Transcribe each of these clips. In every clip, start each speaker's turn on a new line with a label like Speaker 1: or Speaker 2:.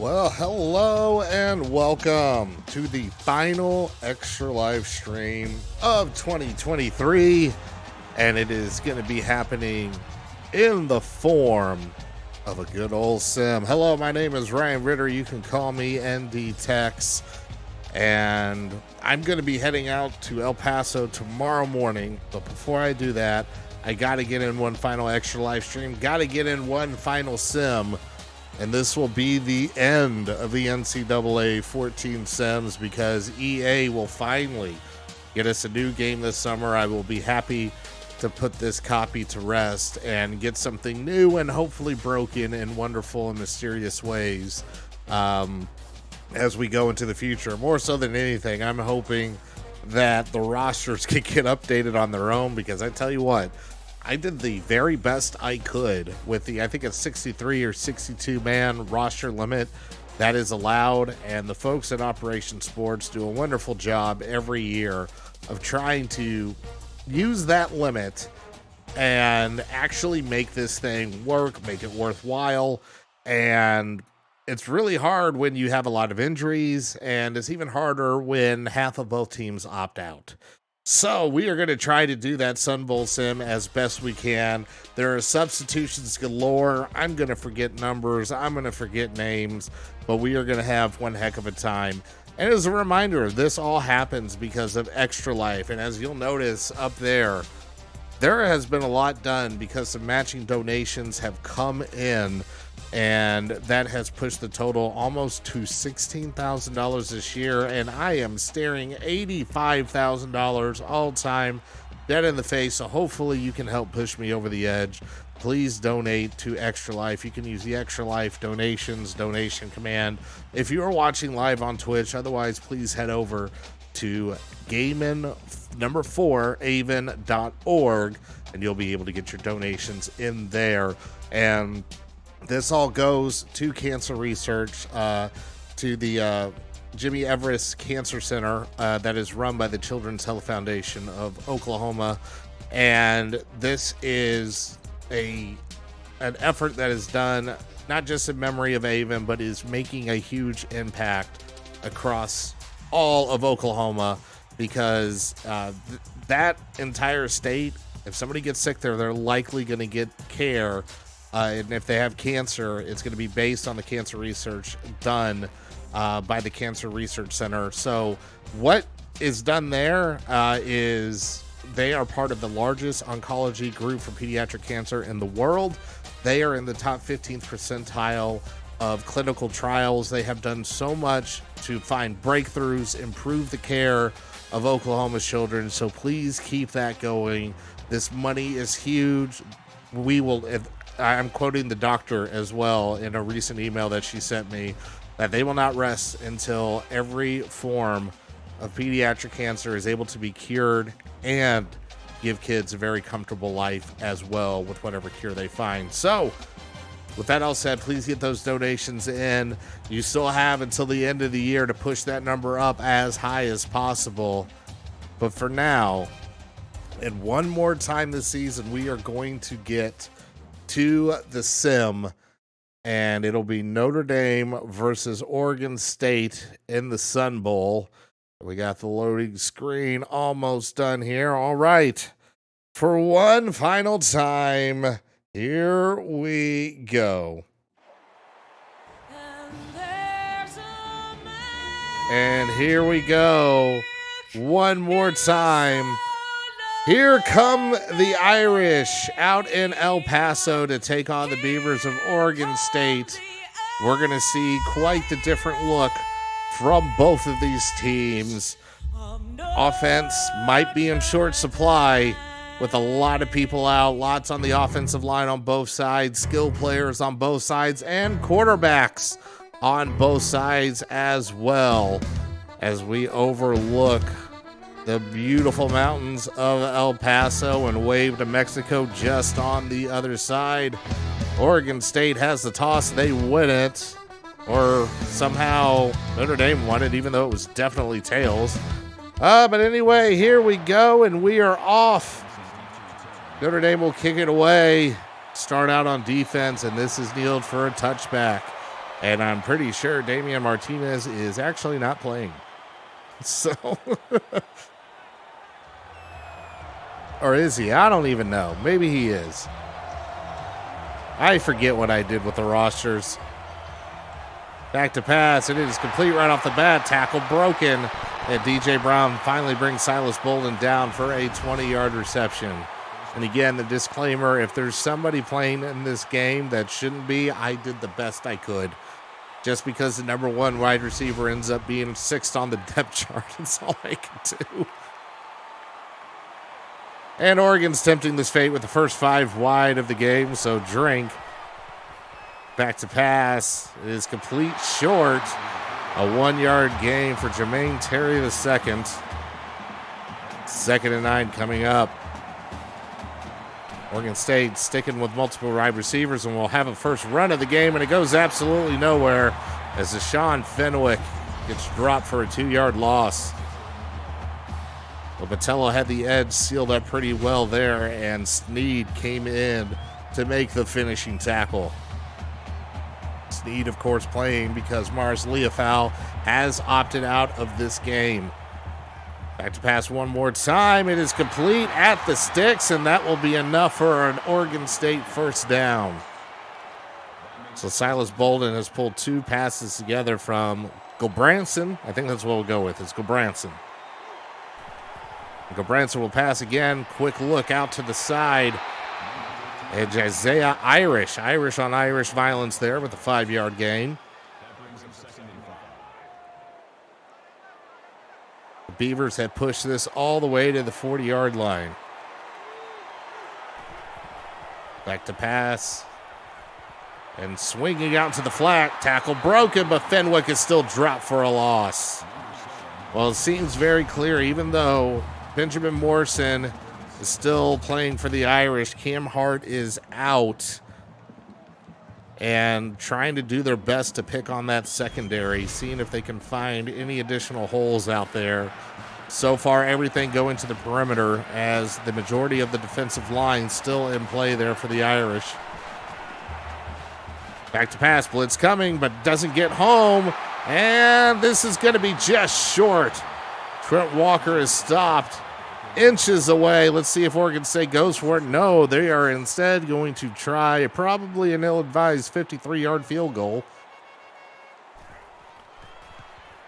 Speaker 1: Well, hello and welcome to the final extra live stream of 2023, and it is going to be happening in the form of a good old sim. Hello, my name is Ryan Ritter. You can call me ND Tex, and I'm going to be heading out to El Paso tomorrow morning, but before I do that, I got to get in one final extra live stream, got to get in one final sim. And this will be the end of the NCAA 14 Sims because EA will finally get us a new game this summer. I will be happy to put this copy to rest and get something new and hopefully broken in wonderful and mysterious ways as we go into the future. More so than anything, I'm hoping that the rosters can get updated on their own, because I tell you what, I did the very best I could with the, I think it's 63 or 62 man roster limit that is allowed. And the folks at Operation Sports do a wonderful job every year of trying to use that limit and actually make this thing work, make it worthwhile. And it's really hard when you have a lot of injuries, and it's even harder when half of both teams opt out. So we are going to try to do that Sun Bowl sim as best we can. There are substitutions galore. I'm going to forget numbers. I'm going to forget names, but we are going to have one heck of a time. And as a reminder, this all happens because of Extra Life. And as you'll notice up there, there has been a lot done because some matching donations have come in, and that has pushed the total almost to $16,000 this year. And I am staring $85,000 all time dead in the face. So hopefully you can help push me over the edge. Please donate to Extra Life. You can use the Extra Life donations donation command if you are watching live on Twitch. Otherwise, please head over to Avon.org and you'll be able to get your donations in there. And this all goes to cancer research, to the Jimmy Everest Cancer Center that is run by the Children's Health Foundation of Oklahoma. And this is an effort that is done not just in memory of Avon, but is making a huge impact across all of Oklahoma, because that entire state, if somebody gets sick there, they're likely going to get care. And if they have cancer, it's going to be based on the cancer research done by the Cancer Research Center. So what is done there is they are part of the largest oncology group for pediatric cancer in the world. They are in the top 15th percentile of clinical trials. They have done so much to find breakthroughs, improve the care of Oklahoma's children. So please keep that going. This money is huge. I'm quoting the doctor as well in a recent email that she sent me, that they will not rest until every form of pediatric cancer is able to be cured and give kids a very comfortable life as well with whatever cure they find. So with that all said, please get those donations in. You still have until the end of the year to push that number up as high as possible. But for now, and one more time this season, we are going to get to the sim, and it'll be Notre Dame versus Oregon State in the Sun Bowl. We got the loading screen almost done here. All right, for one final time, here we go. And here we go. One more time. Here come the Irish out in El Paso to take on the Beavers of Oregon State. We're going to see quite the different look from both of these teams. Offense might be in short supply with a lot of people out, lots on the offensive line on both sides, skill players on both sides, and quarterbacks on both sides as well, as we overlook the beautiful mountains of El Paso and wave to Mexico just on the other side. Oregon State has the toss. They win it. Or somehow Notre Dame won it, even though it was definitely tails. But anyway, here we go, and we are off. Notre Dame will kick it away, start out on defense, and this is kneeled for a touchback. And I'm pretty sure Damian Martinez is actually not playing. So, or is he? I don't even know. Maybe he is. I forget what I did with the rosters. Back to pass, and it is complete right off the bat. Tackle broken, and DJ Brown finally brings Silas Bolden down for a 20-yard reception. And again, the disclaimer, if there's somebody playing in this game that shouldn't be, I did the best I could. Just because the number one wide receiver ends up being sixth on the depth chart, that's all I can do. And Oregon's tempting this fate with the first 5 wide of the game, so Drink. Back to pass. It is complete short. A 1-yard gain for Jermaine Terry II. 2nd and 9 coming up. Oregon State sticking with multiple wide receivers, and we'll have a first run of the game, and it goes absolutely nowhere as Deshaun Fenwick gets dropped for a 2-yard loss. Lopatello had the edge sealed up pretty well there, and Sneed came in to make the finishing tackle. Sneed, of course, playing because Mars Leofau has opted out of this game. Back to pass one more time. It is complete at the sticks, and that will be enough for an Oregon State first down. So Silas Bolden has pulled 2 passes together from Gulbranson. I think that's what we'll go with. It's Gulbranson. Gulbranson will pass again. Quick look out to the side. And Isaiah Irish on Irish violence there with a 5-yard gain. The Beavers had pushed this all the way to the 40-yard line. Back to pass. And swinging out to the flat. Tackle broken, but Fenwick is still dropped for a loss. Well, it seems very clear, even though Benjamin Morrison is still playing for the Irish, Cam Hart is out and trying to do their best to pick on that secondary, seeing if they can find any additional holes out there. So far, everything going to the perimeter as the majority of the defensive line still in play there for the Irish. Back to pass, blitz coming, but doesn't get home, and this is going to be just short. Trent Walker is stopped inches away. Let's see if Oregon State goes for it. No, they are instead going to try probably an ill-advised 53-yard field goal.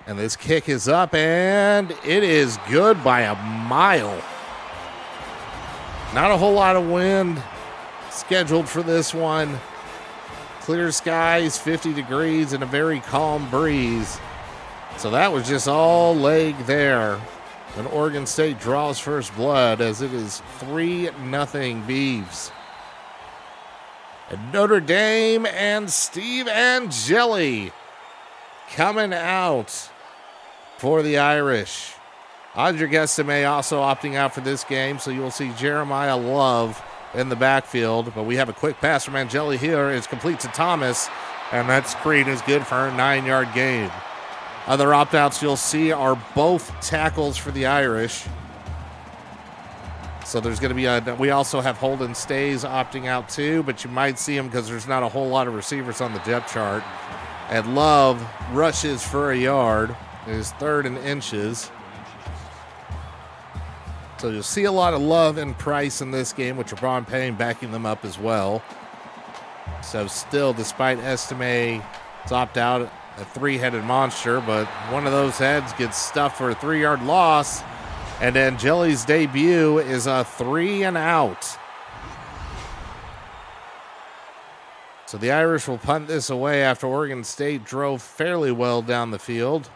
Speaker 1: And this kick is up, and it is good by a mile. Not a whole lot of wind scheduled for this one. Clear skies, 50 degrees, and a very calm breeze. So that was just all leg there. And Oregon State draws first blood as it is 3-0 Beavs. And Notre Dame and Steve Angeli coming out for the Irish. Audric Estime also opting out for this game, so you'll see Jeremiah Love in the backfield. But we have a quick pass from Angeli here. It's complete to Thomas, and that screen is good for a 9-yard gain. Other opt-outs you'll see are both tackles for the Irish. So there's going to be we also have Holden Stays opting out too, but you might see him because there's not a whole lot of receivers on the depth chart. And Love rushes for a yard. It is 3rd and inches. So you'll see a lot of Love and Price in this game, with Jabron Payne backing them up as well. So still, despite Estime, it's opt out, a 3-headed monster, but one of those heads gets stuffed for a 3-yard loss, and Angeli's debut is a 3-and-out. So the Irish will punt this away after Oregon State drove fairly well down the field.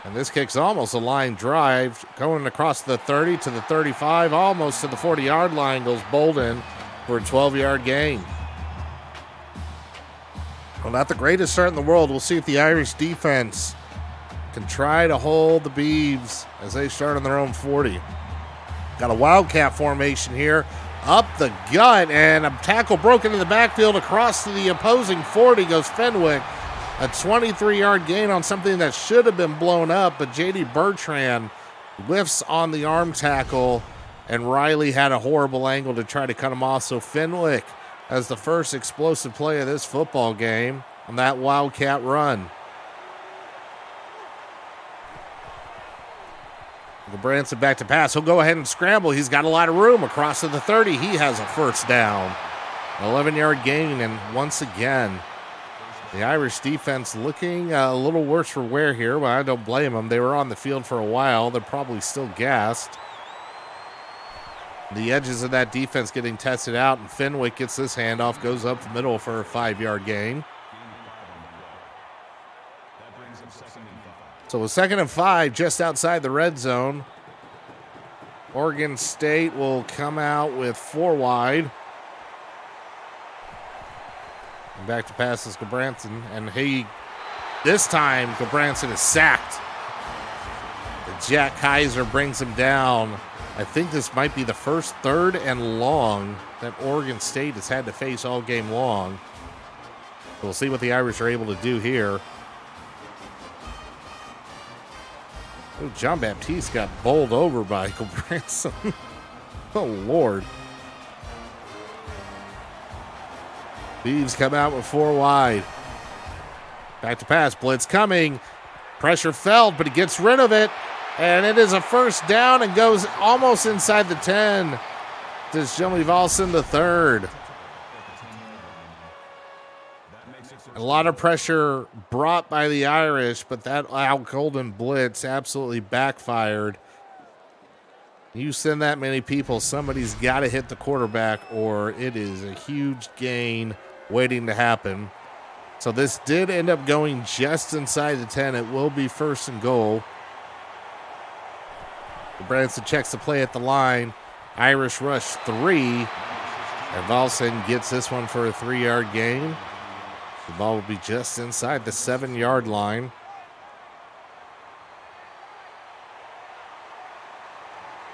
Speaker 1: And this kick's almost a line drive, going across the 30 to the 35, almost to the 40-yard line goes Bolden for a 12-yard gain. Well, not the greatest start in the world. We'll see if the Irish defense can try to hold the Beavs as they start on their own 40. Got a wildcat formation here. Up the gut, and a tackle broken in the backfield across to the opposing 40 goes Fenwick. A 23-yard gain on something that should have been blown up, but J.D. Bertrand whiffs on the arm tackle, and Riley had a horrible angle to try to cut him off. So Fenwick has the first explosive play of this football game on that Wildcat run. Branson back to pass. He'll go ahead and scramble. He's got a lot of room across to the 30. He has a first down. 11-yard gain, and once again, the Irish defense looking a little worse for wear here, but I don't blame them. They were on the field for a while. They're probably still gassed. The edges of that defense getting tested out, and Fenwick gets this handoff, goes up the middle for a 5-yard gain. So a 2nd and 5 just outside the red zone. Oregon State will come out with 4 wide. And back to pass is Gabranson, and this time Gabranson is sacked. Jack Kaiser brings him down. I think this might be the first 3rd and long that Oregon State has had to face all game long. We'll see what the Irish are able to do here. Oh, John Baptiste got bowled over by Gabranson. Oh, Lord. Beavs come out with 4 wide. Back to pass. Blitz coming. Pressure felt, but he gets rid of it. And it is a first down and goes almost inside the 10. Does Joey Volson the 3rd. A lot of pressure brought by the Irish, but that Al Golden blitz absolutely backfired. You send that many people, somebody's got to hit the quarterback, or it is a huge gain waiting to happen. So this did end up going just inside the 10. It will be 1st and goal. Branson checks the play at the line. Irish rush 3. And Volson gets this one for a 3-yard gain. The ball will be just inside the 7-yard line.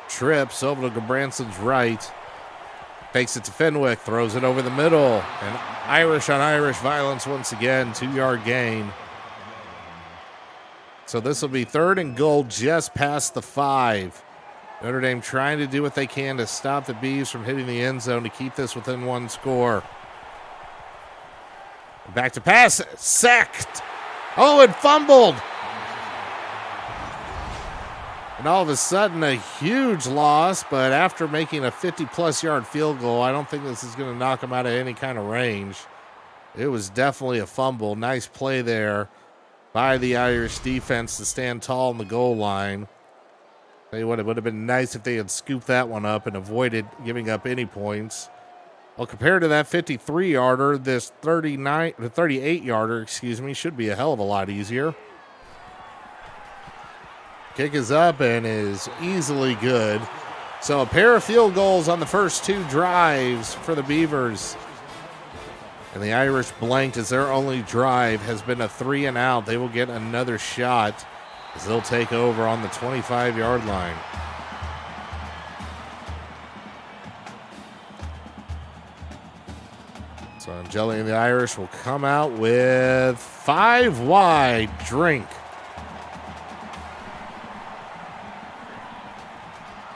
Speaker 1: Trips over to Gabranson's right. Takes it to Fenwick. Throws it over the middle. And Irish on Irish violence once again. 2-yard gain. So this will be 3rd and goal just past the 5. Notre Dame trying to do what they can to stop the Bees from hitting the end zone to keep this within 1 score. Back to pass. Sacked. Oh, it fumbled. And all of a sudden, a huge loss. But after making a 50-plus yard field goal, I don't think this is going to knock them out of any kind of range. It was definitely a fumble. Nice play there by the Irish defense to stand tall on the goal line. Tell you what, it would have been nice if they had scooped that one up and avoided giving up any points. Well, compared to that 53-yarder, this 38-yarder, should be a hell of a lot easier. Kick is up and is easily good. So a pair of field goals on the first 2 drives for the Beavers. And the Irish blanked as their only drive has been a 3-and-out. They will get another shot as they'll take over on the 25-yard line. So Angeli and the Irish will come out with 5 wide. Drink.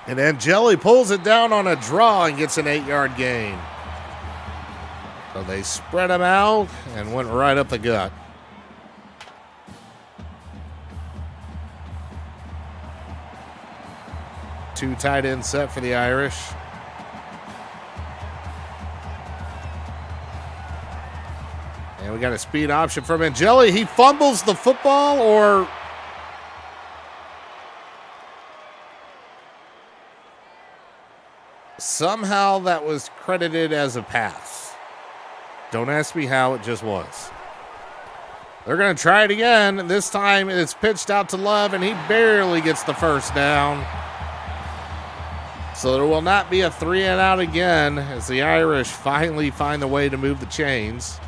Speaker 1: And Angeli pulls it down on a draw and gets an 8-yard gain. So they spread him out and went right up the gut. Two tight end set for the Irish. And we got a speed option from Angeli. He fumbles the football, or somehow that was credited as a pass. Don't ask me how, it just was. They're going to try it again. This time it's pitched out to Love, and he barely gets the first down. So there will not be a 3-and-out again as the Irish finally find a way to move the chains.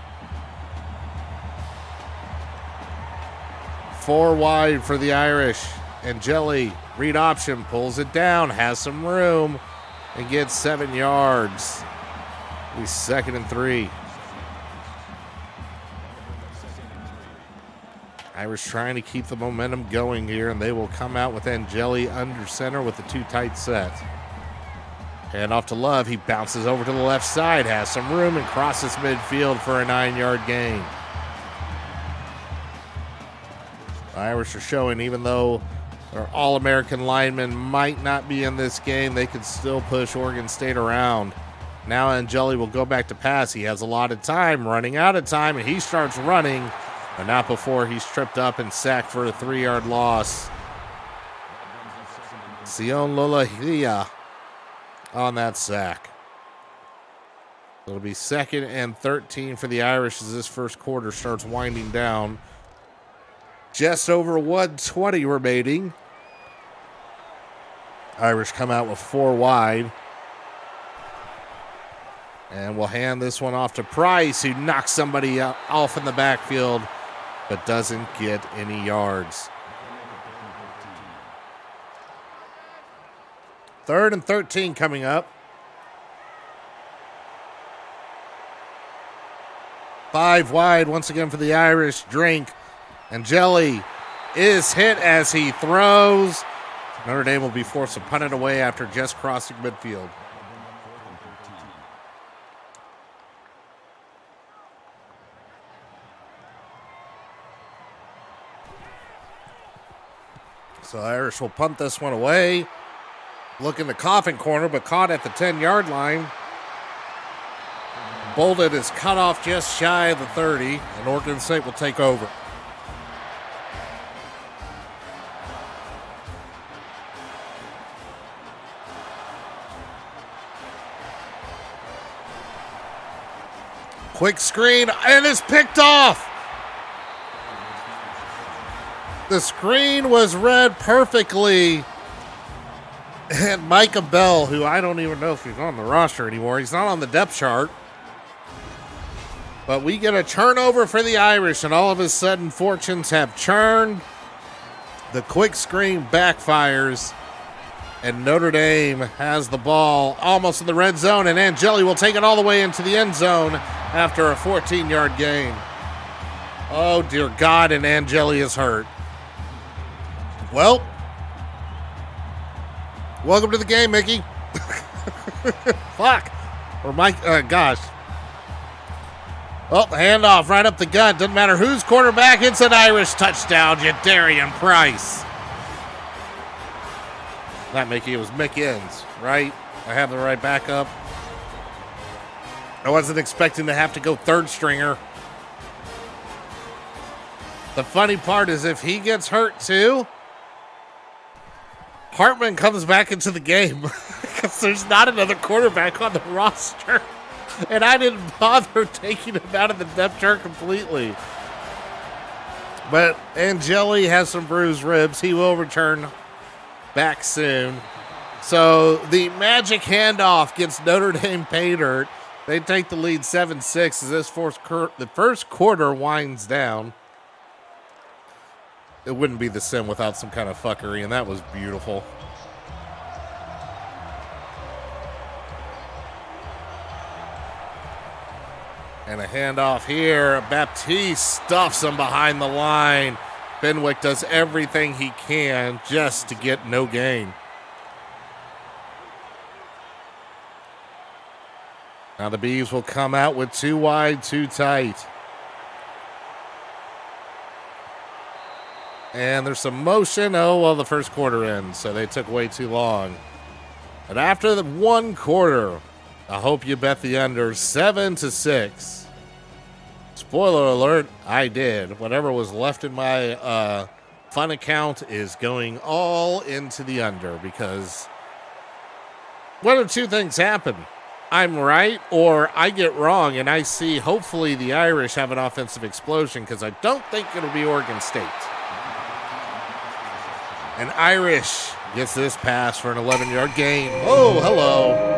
Speaker 1: 4 wide for the Irish. Angeli, read option, pulls it down, has some room, and gets 7 yards. He's 2nd and 3. Irish trying to keep the momentum going here, and they will come out with Angeli under center with the 2 tight set. Hand off to Love. He bounces over to the left side, has some room, and crosses midfield for a 9-yard gain. The Irish are showing, even though their All-American linemen might not be in this game, they could still push Oregon State around. Now Angeli will go back to pass. He has a lot of time, running out of time, and he starts running, but not before he's tripped up and sacked for a 3-yard loss. Sion Lolahia on that sack. It'll be 2nd and 13 for the Irish as this first quarter starts winding down. Just over 1:20 remaining. Irish come out with 4 wide. And we'll hand this one off to Price, who knocks somebody off in the backfield, but doesn't get any yards. 3rd and 13 coming up. 5 wide once again for the Irish. Drink. Angeli is hit as he throws. Notre Dame will be forced to punt it away after just crossing midfield. So Irish will punt this one away. Look in the coffin corner, but caught at the 10-yard line. Bolden is cut off just shy of the 30, and Oregon State will take over. Quick screen, and it's picked off. The screen was read perfectly. And Micah Bell, who I don't even know if he's on the roster anymore. He's not on the depth chart. But we get a turnover for the Irish, and all of a sudden fortunes have churned. The quick screen backfires, and Notre Dame has the ball almost in the red zone, and Angeli will take it all the way into the end zone after a 14-yard gain. Oh, dear God, and Angeli is hurt. Well, welcome to the game, Mickey. Fuck. Or Mike, gosh. Well, handoff right up the gut. Doesn't matter who's quarterback. It's an Irish touchdown. Jadarian Price. Not Mickey, it was Mick Inns, right? I have the right backup. I wasn't expecting to have to go third stringer. The funny part is if he gets hurt too, Hartman comes back into the game because there's not another quarterback on the roster. And I didn't bother taking him out of the depth chart completely. But Angeli has some bruised ribs. He will return back soon. So the magic handoff gets Notre Dame paid hurt. They take the lead 7-6 as the first quarter winds down. It wouldn't be the sim without some kind of fuckery, and that was beautiful. And a handoff here. Baptiste stuffs him behind the line. Fenwick does everything he can just to get no gain. Now the Beavs will come out with 2 wide, 2 tight. And there's some motion. Oh, well, the first quarter ends, so they took way too long. But after the 1 quarter, I hope you bet the under 7-6. Spoiler alert, I did. Whatever was left in my fun account is going all into the under because one of 2 things happen. I'm right or I get wrong, and I see hopefully the Irish have an offensive explosion because I don't think it'll be Oregon State. And Irish gets this pass for an 11-yard gain. Oh, hello.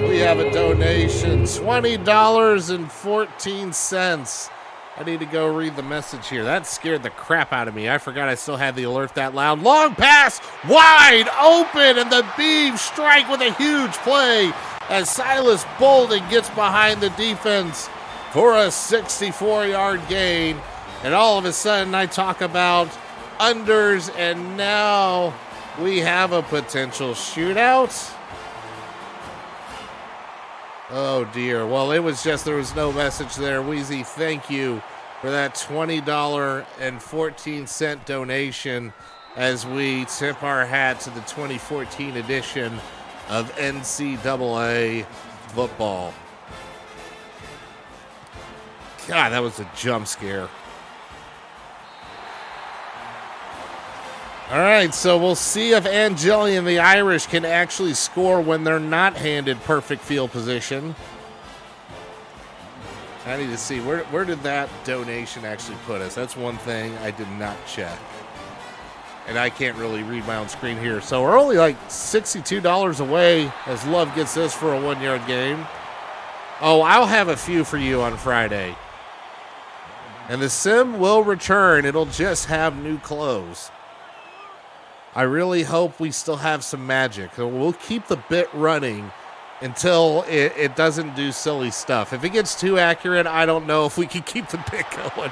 Speaker 1: We have a donation, $20.14. I need to go read the message here. That scared the crap out of me. I forgot I still had the alert that loud. Long pass, wide open, and the Beavs strike with a huge play as Silas Bolden gets behind the defense for a 64-yard gain. And all of a sudden, I talk about unders, and now we have a potential shootout. Oh, dear. Well, it was just there was no message there. Wheezy, thank you for that $20.14 donation as we tip our hat to the 2014 edition of NCAA football. God, that was a jump scare. All right, so we'll see if Angeli and the Irish can actually score when they're not handed perfect field position. I need to see, where did that donation actually put us? That's one thing I did not check. And I can't really read my own screen here. So we're only like $62 away as Love gets this for a 1-yard game. Oh, I'll have a few for you on Friday. And the sim will return. It'll just have new clothes. I really hope we still have some magic. We'll keep the bit running until it doesn't do silly stuff. If it gets too accurate, I don't know if we can keep the bit going.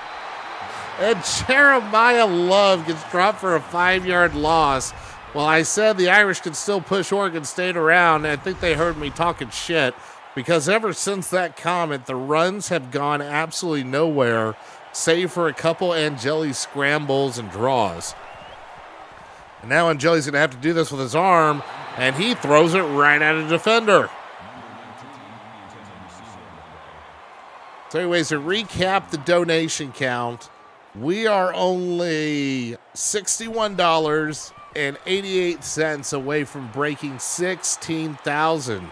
Speaker 1: And Jeremiah Love gets dropped for a 5-yard loss. Well, I said the Irish could still push Oregon State around. I think they heard me talking shit because ever since that comment, the runs have gone absolutely nowhere, save for a couple Angeli scrambles and draws. And now Angeli's going to have to do this with his arm, and he throws it right at a defender. So anyways, to recap the donation count, we are only $61.88 away from breaking 16,000.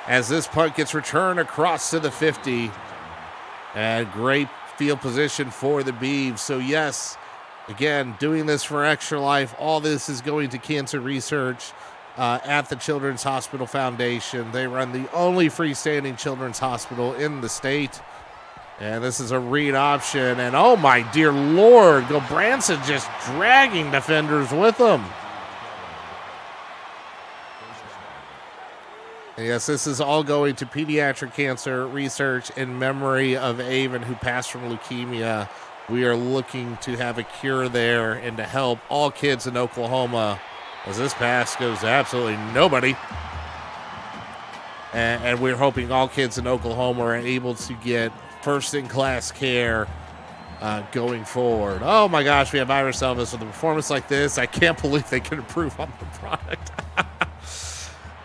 Speaker 1: As this punt gets returned across to the 50. And great field position for the Beavs. So yes, again, doing this for Extra Life. All this is going to cancer research at the Children's Hospital Foundation. They run the only freestanding children's hospital in the state. And this is a read option. And oh my dear Lord, Gobranson just dragging defenders with him. And yes, this is all going to pediatric cancer research in memory of Avon, who passed from leukemia. We are looking to have a cure there and to help all kids in Oklahoma, as this pass goes to absolutely nobody. And we're hoping all kids in Oklahoma are able to get first-in-class care going forward. Oh, my gosh, we have Iris Elvis with a performance like this. I can't believe they can improve on the product.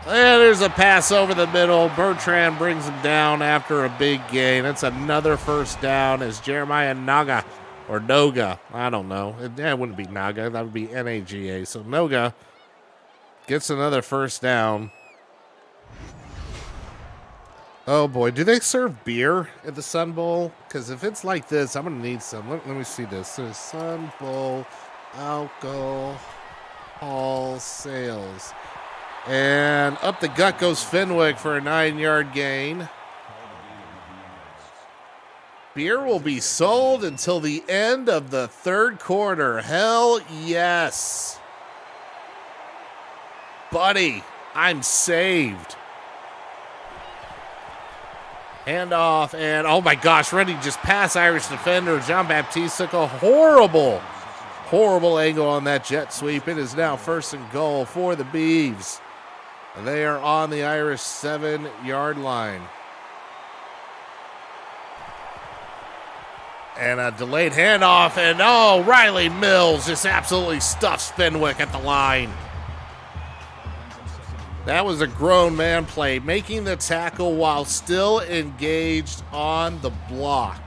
Speaker 1: And there's a pass over the middle. Bertrand brings him down after a big gain. That's another first down as Jeremiah Naga, or Noga, I don't know. It wouldn't be Naga. That would be Naga. So Noga gets another first down. Oh, boy. Do they serve beer at the Sun Bowl? Because if it's like this, I'm going to need some. Let me see this. So Sun Bowl alcohol sales. And up the gut goes Fenwick for a 9-yard gain. Beer will be sold until the end of the third quarter. Hell yes. Buddy, I'm saved. Handoff, and oh my gosh, ready to just pass Irish defender. Jean-Baptiste took a horrible angle on that jet sweep. It is now 1st and goal for the Beavs. They are on the Irish 7-yard line. And a delayed handoff, and oh, Riley Mills just absolutely stuffs Fenwick at the line. That was a grown man play, making the tackle while still engaged on the block.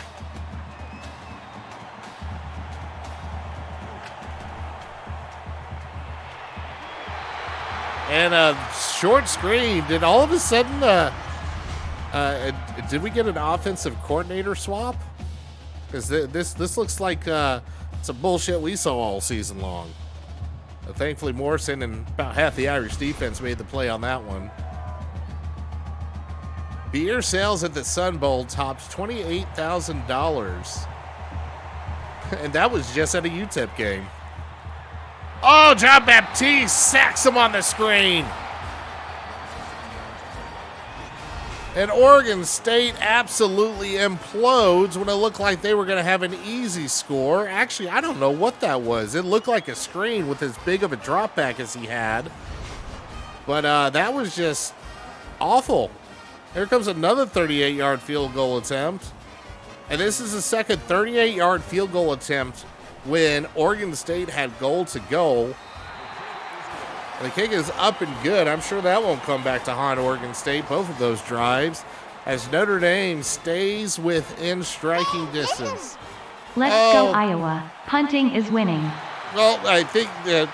Speaker 1: And a short screen. Did all of a sudden, did we get an offensive coordinator swap? Because this looks like some bullshit we saw all season long. Thankfully, Morrison and about half the Irish defense made the play on that one. Beer sales at the Sun Bowl tops $28,000. And that was just at a UTEP game. Oh, Jean-Baptiste sacks him on the screen. And Oregon State absolutely implodes when it looked like they were going to have an easy score. Actually, I don't know what that was. It looked like a screen with as big of a drop back as he had. But that was just awful Here comes another 38-yard field goal attempt. And this is the second 38-yard field goal attempt when Oregon State had goal to go. And the kick is up and good. I'm sure that won't come back to haunt Oregon State, both of those drives, as Notre Dame stays within striking distance.
Speaker 2: Let's go Iowa. Punting is winning.
Speaker 1: Well, I think that,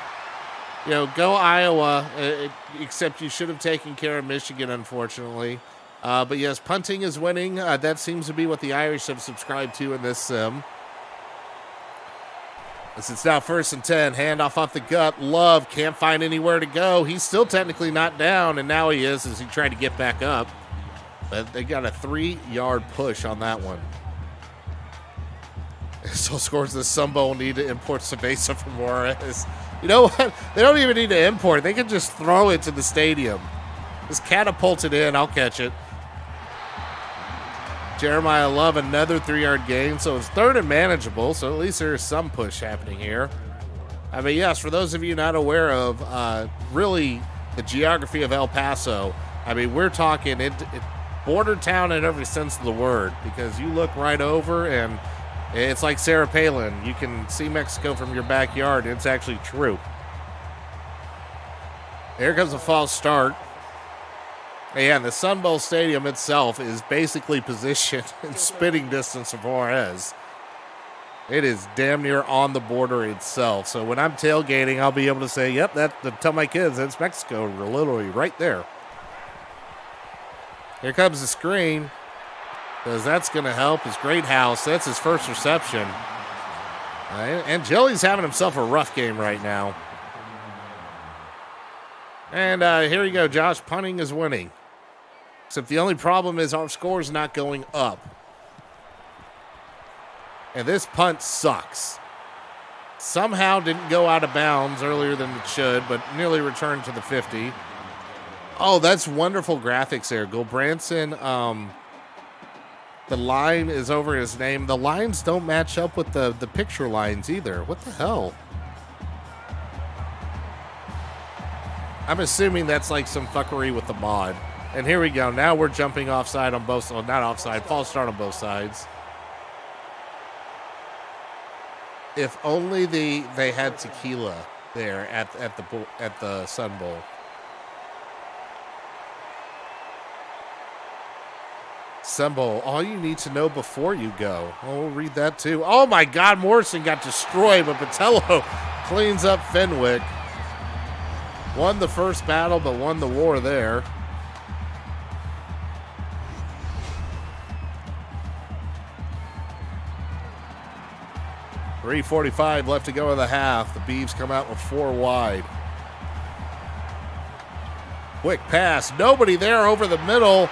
Speaker 1: go Iowa, except you should have taken care of Michigan, unfortunately. But yes, punting is winning. That seems to be what the Irish have subscribed to in this sim. As it's now 1st and 10, handoff off the gut. Love can't find anywhere to go. He's still technically not down, and now he is as he tried to get back up. But they got a 3-yard push on that one. So scores the Sunbowl need to import Sabesa from Juarez. You know what? They don't even need to import. They can just throw it to the stadium. Just catapult it in. I'll catch it. Jeremiah Love, another 3-yard gain. So it's 3rd and manageable. So at least there's some push happening here. I mean, yes, for those of you not aware of really the geography of El Paso, I mean, we're talking it border town in every sense of the word, because you look right over and it's like Sarah Palin. You can see Mexico from your backyard. It's actually true. Here comes a false start. And the Sun Bowl Stadium itself is basically positioned in spitting distance of Juarez. It is damn near on the border itself. So when I'm tailgating, I'll be able to say, yep, tell my kids that's Mexico, literally right there. Here comes the screen, because that's going to help his great house. That's his first reception. And Jelly's having himself a rough game right now. And here you go, Josh. Punting is winning. Except the only problem is our score is not going up. And this punt sucks. Somehow didn't go out of bounds earlier than it should, but nearly returned to the 50. Oh, that's wonderful graphics there. Gulbranson, the line is over his name. The lines don't match up with the picture lines either. What the hell? I'm assuming that's like some fuckery with the mod. And here we go. Now we're jumping offside on both sides. Not offside. False start on both sides. If only they had tequila there at the Sun Bowl. Sun Bowl, all you need to know before you go. Oh, we'll read that too. Oh my God, Morrison got destroyed, but Patello cleans up Fenwick. Won the first battle, but won the war there. .345 left to go in the half. The Beavs come out with 4 wide. Quick pass. Nobody there over the middle.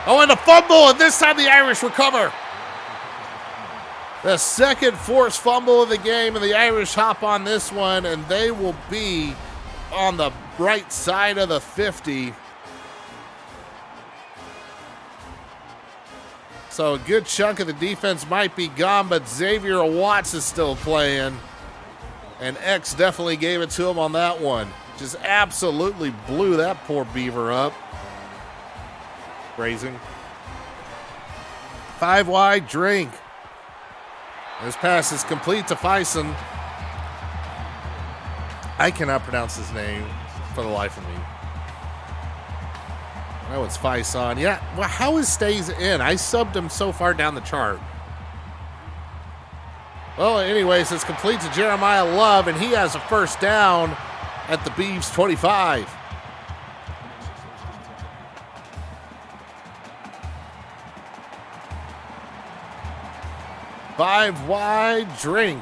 Speaker 1: Oh, and a fumble, and this time the Irish recover. The second forced fumble of the game, and the Irish hop on this one, and they will be on the right side of the 50. So a good chunk of the defense might be gone, but Xavier Watts is still playing. And X definitely gave it to him on that one. Just absolutely blew that poor Beaver up. Grazing. 5 wide, Drink. This pass is complete to Fison. I cannot pronounce his name for the life of me. I know it's Fison. Yeah, well, how is Stays in? I subbed him so far down the chart. Well, anyways, it's complete to Jeremiah Love, and he has a first down at the Beavs 25. Five wide, Drink.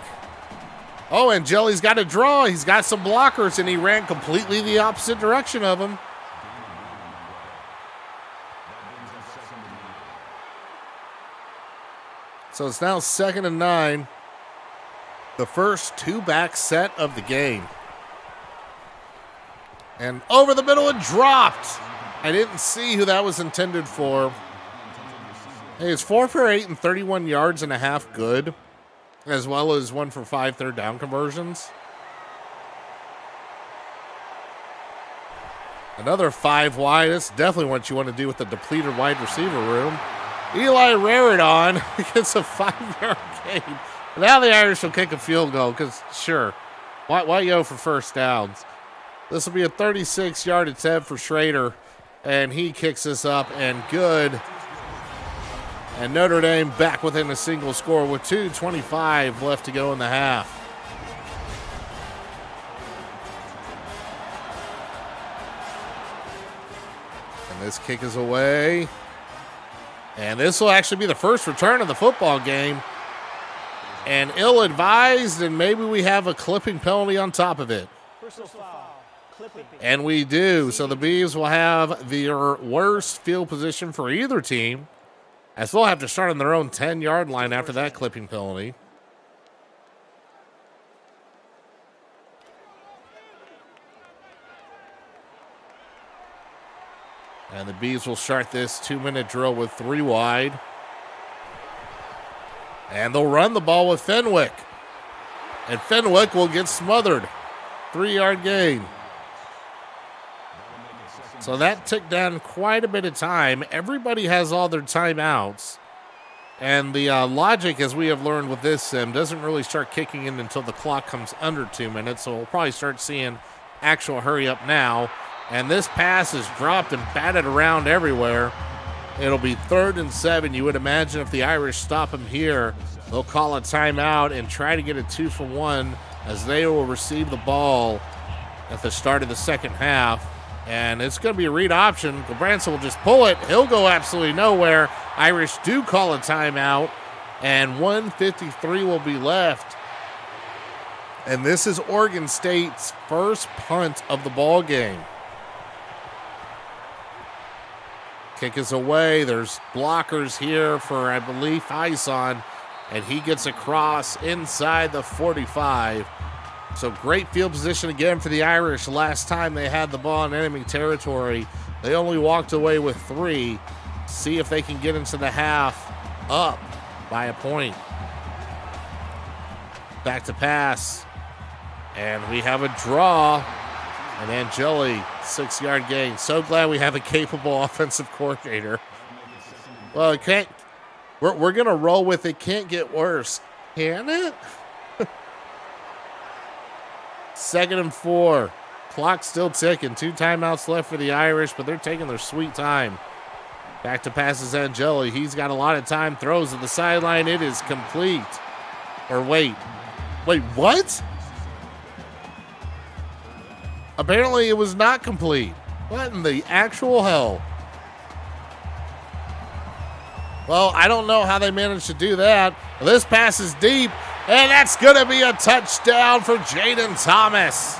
Speaker 1: Oh, and Jelly's got a draw. He's got some blockers, and he ran completely the opposite direction of him. So it's now 2nd and 9. The first 2-back set of the game. And over the middle and dropped. I didn't see who that was intended for. Hey, it's 4 for 8 and 31 yards and a half good, as well as 1 for 5 third down conversions. Another 5 wide. That's definitely what you want to do with the depleted wide receiver room. Eli Raridon gets a 5-yard gain. Now the Irish will kick a field goal because, sure, why go for first downs? This will be a 36-yard attempt for Schrader, and he kicks this up and good. And Notre Dame back within a single score with 2:25 left to go in the half. And this kick is away. And this will actually be the first return of the football game. And ill-advised, and maybe we have a clipping penalty on top of it. And we do. So the Beavs will have their worst field position for either team, as they'll have to start on their own 10-yard line after that clipping penalty. And the Beavs will start this 2-minute drill with 3 wide. And they'll run the ball with Fenwick. And Fenwick will get smothered. 3-yard gain. So that took down quite a bit of time. Everybody has all their timeouts. And the logic, as we have learned with this sim, doesn't really start kicking in until the clock comes under 2 minutes. So we'll probably start seeing actual hurry up now. And this pass is dropped and batted around everywhere. It'll be 3rd and 7. You would imagine if the Irish stop him here, they'll call a timeout and try to get a 2-for-1 as they will receive the ball at the start of the second half. And it's going to be a read option. Gobranson will just pull it. He'll go absolutely nowhere. Irish do call a timeout, and 1:53 will be left. And this is Oregon State's first punt of the ball game. Kick is away. There's blockers here for, I believe, Faison, and he gets across inside the 45. So great field position again for the Irish. Last time they had the ball in enemy territory, they only walked away with 3. See if they can get into the half up by a point. Back to pass. And we have a draw. And Angeli, 6-yard gain. So glad we have a capable offensive coordinator. Well, it can't. We're going to roll with it. Can't get worse. Can it? 2nd and 4. Clock still ticking. 2 timeouts left for the Irish, but they're taking their sweet time. Back to passes Angeli. He's got a lot of time. Throws to the sideline. It is complete. Or wait, what? Apparently it was not complete. What in the actual hell? Well, I don't know how they managed to do that. This pass is deep, and that's going to be a touchdown for Jaden Thomas.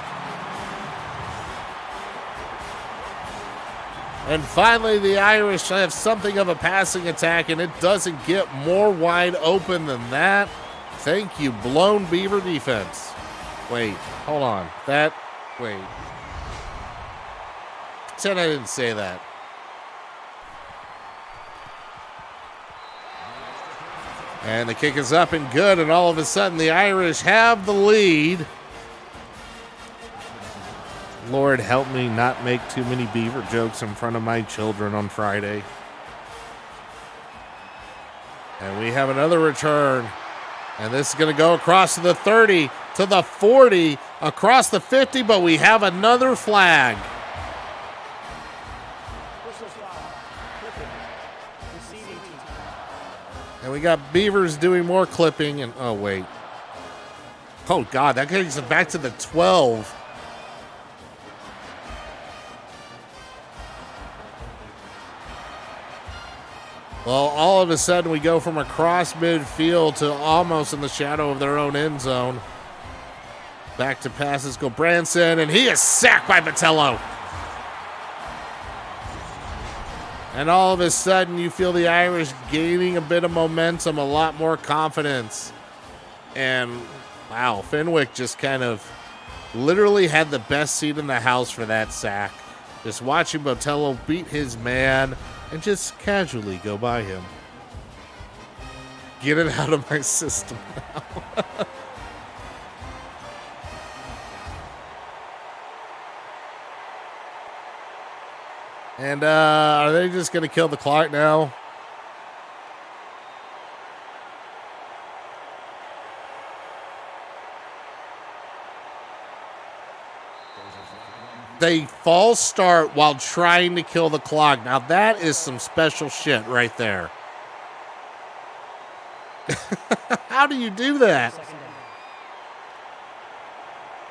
Speaker 1: And finally, the Irish have something of a passing attack, and it doesn't get more wide open than that. Thank you, blown Beaver defense. Wait, hold on. Wait. Pretend I didn't say that. And the kick is up and good, and all of a sudden the Irish have the lead. Lord, help me not make too many Beaver jokes in front of my children on Friday. And we have another return. And this is going to go across to the 30, to the 40, across the 50, but we have another flag. And we got Beavers doing more clipping, and oh, wait. Oh, God, that takes it back to the 12. Well, all of a sudden we go from across midfield to almost in the shadow of their own end zone. Back to passes go Branson, and he is sacked by Botello. And all of a sudden you feel the Irish gaining a bit of momentum, a lot more confidence. And wow, Fenwick just kind of literally had the best seat in the house for that sack. Just watching Botello beat his man and just casually go by him. Get it out of my system now. And are they just going to kill the clock now? They false start while trying to kill the clock. Now that is some special shit right there. How do you do that?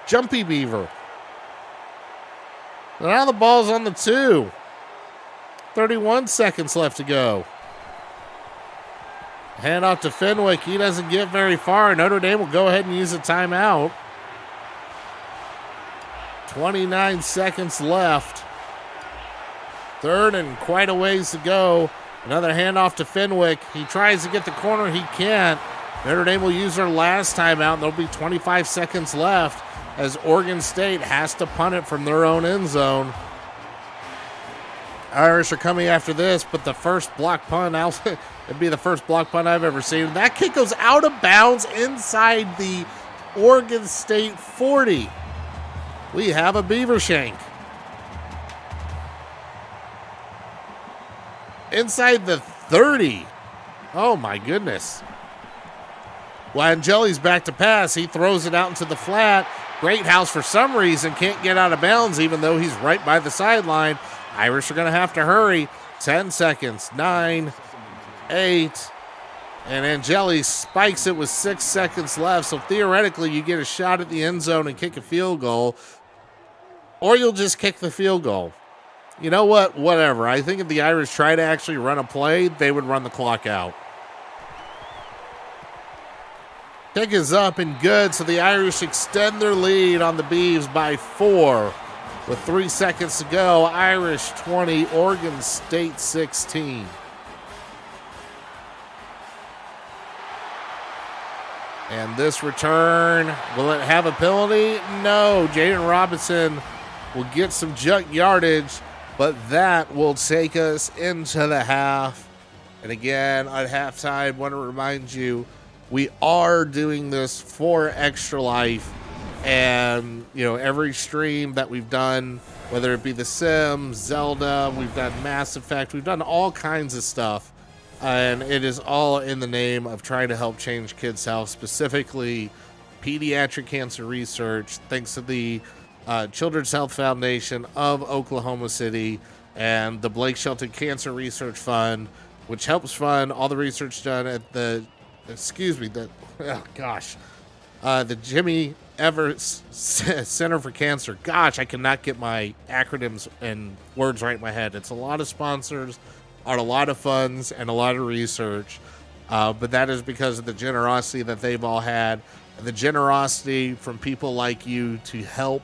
Speaker 1: Jumpy Beaver. Now the ball's on the 2. 31 seconds left to go. Hand off to Fenwick. He doesn't get very far. Notre Dame will go ahead and use a timeout. 29 seconds left. Third and quite a ways to go. Another handoff to Fenwick. He tries to get the corner. He can't. Notre Dame will use their last timeout. And there'll be 25 seconds left as Oregon State has to punt it from their own end zone. Irish are coming after this, but the first block punt, it'd be the first block punt I've ever seen. That kick goes out of bounds inside the Oregon State 40. We have a beaver shank. Inside the 30. Oh, my goodness. Well, Angeli's back to pass. He throws it out into the flat. Greathouse, for some reason, can't get out of bounds, even though he's right by the sideline. Irish are going to have to hurry. 10 seconds. 9, 8. And Angeli spikes it with 6 seconds left. So theoretically, you get a shot at the end zone and kick a field goal. Or you'll just kick the field goal. You know what? Whatever. I think if the Irish try to actually run a play, they would run the clock out. Kick is up and good, so the Irish extend their lead on the Beavs by 4. With 3 seconds to go, Irish 20, Oregon State 16. And this return, will it have a penalty? No. Jaden Robinson will get some junk yardage, but that will take us into the half. And again, at halftime, I want to remind you, we are doing this for Extra Life. And, you know, every stream that we've done, whether it be The Sims, Zelda, we've done Mass Effect, we've done all kinds of stuff. And it is all in the name of trying to help change kids' health, specifically pediatric cancer research, thanks to the Children's Health Foundation of Oklahoma City and the Blake Shelton Cancer Research Fund, which helps fund all the research done at the Jimmy Evers Center for Cancer. Gosh, I cannot get my acronyms and words right in my head. It's a lot of sponsors, a lot of funds, and a lot of research. But that is because of the generosity that they've all had, and the generosity from people like you to help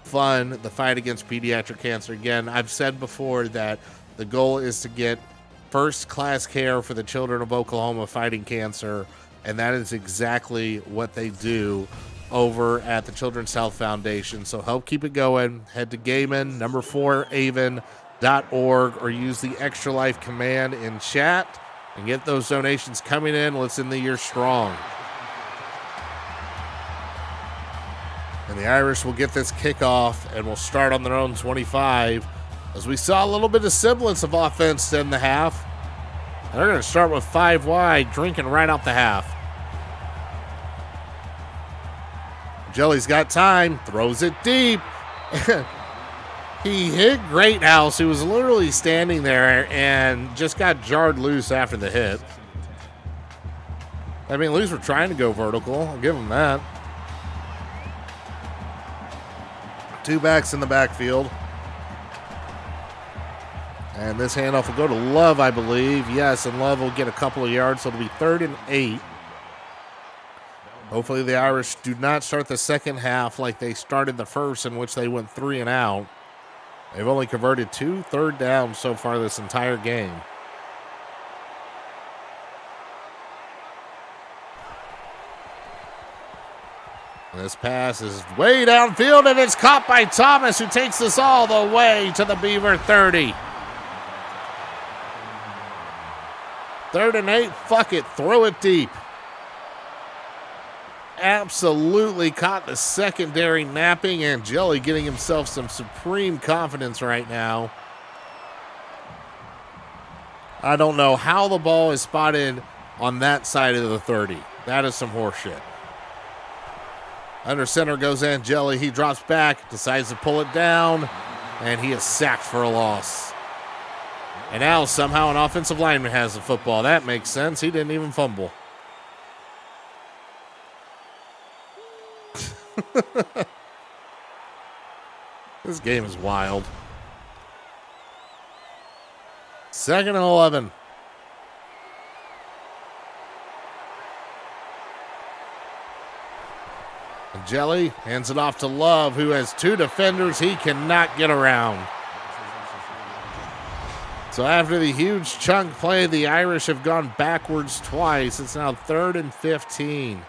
Speaker 1: fund the fight against pediatric cancer. Again, I've said before that the goal is to get first-class care for the children of Oklahoma fighting cancer, and that is exactly what they do over at the Children's Health Foundation. So help keep it going. Head to Gaiman4Avon.org or use the Extra Life command in chat and get those donations coming in. Let's end the year strong. And the Irish will get this kickoff and will start on their own 25 as we saw a little bit of semblance of offense in the half. And they're going to start with 5 wide, drinking right out the half. Jelly's got time, throws it deep. He hit Greathouse, who was literally standing there and just got jarred loose after the hit. I mean, at least we're trying to go vertical. I'll give him that. 2 backs in the backfield. And this handoff will go to Love, I believe. Yes, and Love will get a couple of yards, so it'll be 3rd and 8. Hopefully the Irish do not start the second half like they started the first, in which they went 3 and out. They've only converted 2 third downs so far this entire game. This pass is way downfield, and it's caught by Thomas, who takes us all the way to the Beaver 30. 3rd and 8, fuck it, throw it deep. Absolutely caught the secondary napping, and Jelly getting himself some supreme confidence right now. I don't know how the ball is spotted on that side of the 30. That is some horseshit. Under center goes Angeli. He drops back, decides to pull it down, and he is sacked for a loss. And now somehow an offensive lineman has the football. That makes sense. He didn't even fumble. This game is wild. 2nd and 11. Jelly hands it off to Love, who has 2 defenders he cannot get around. So after the huge chunk play, the Irish have gone backwards twice. It's now 3rd and 15.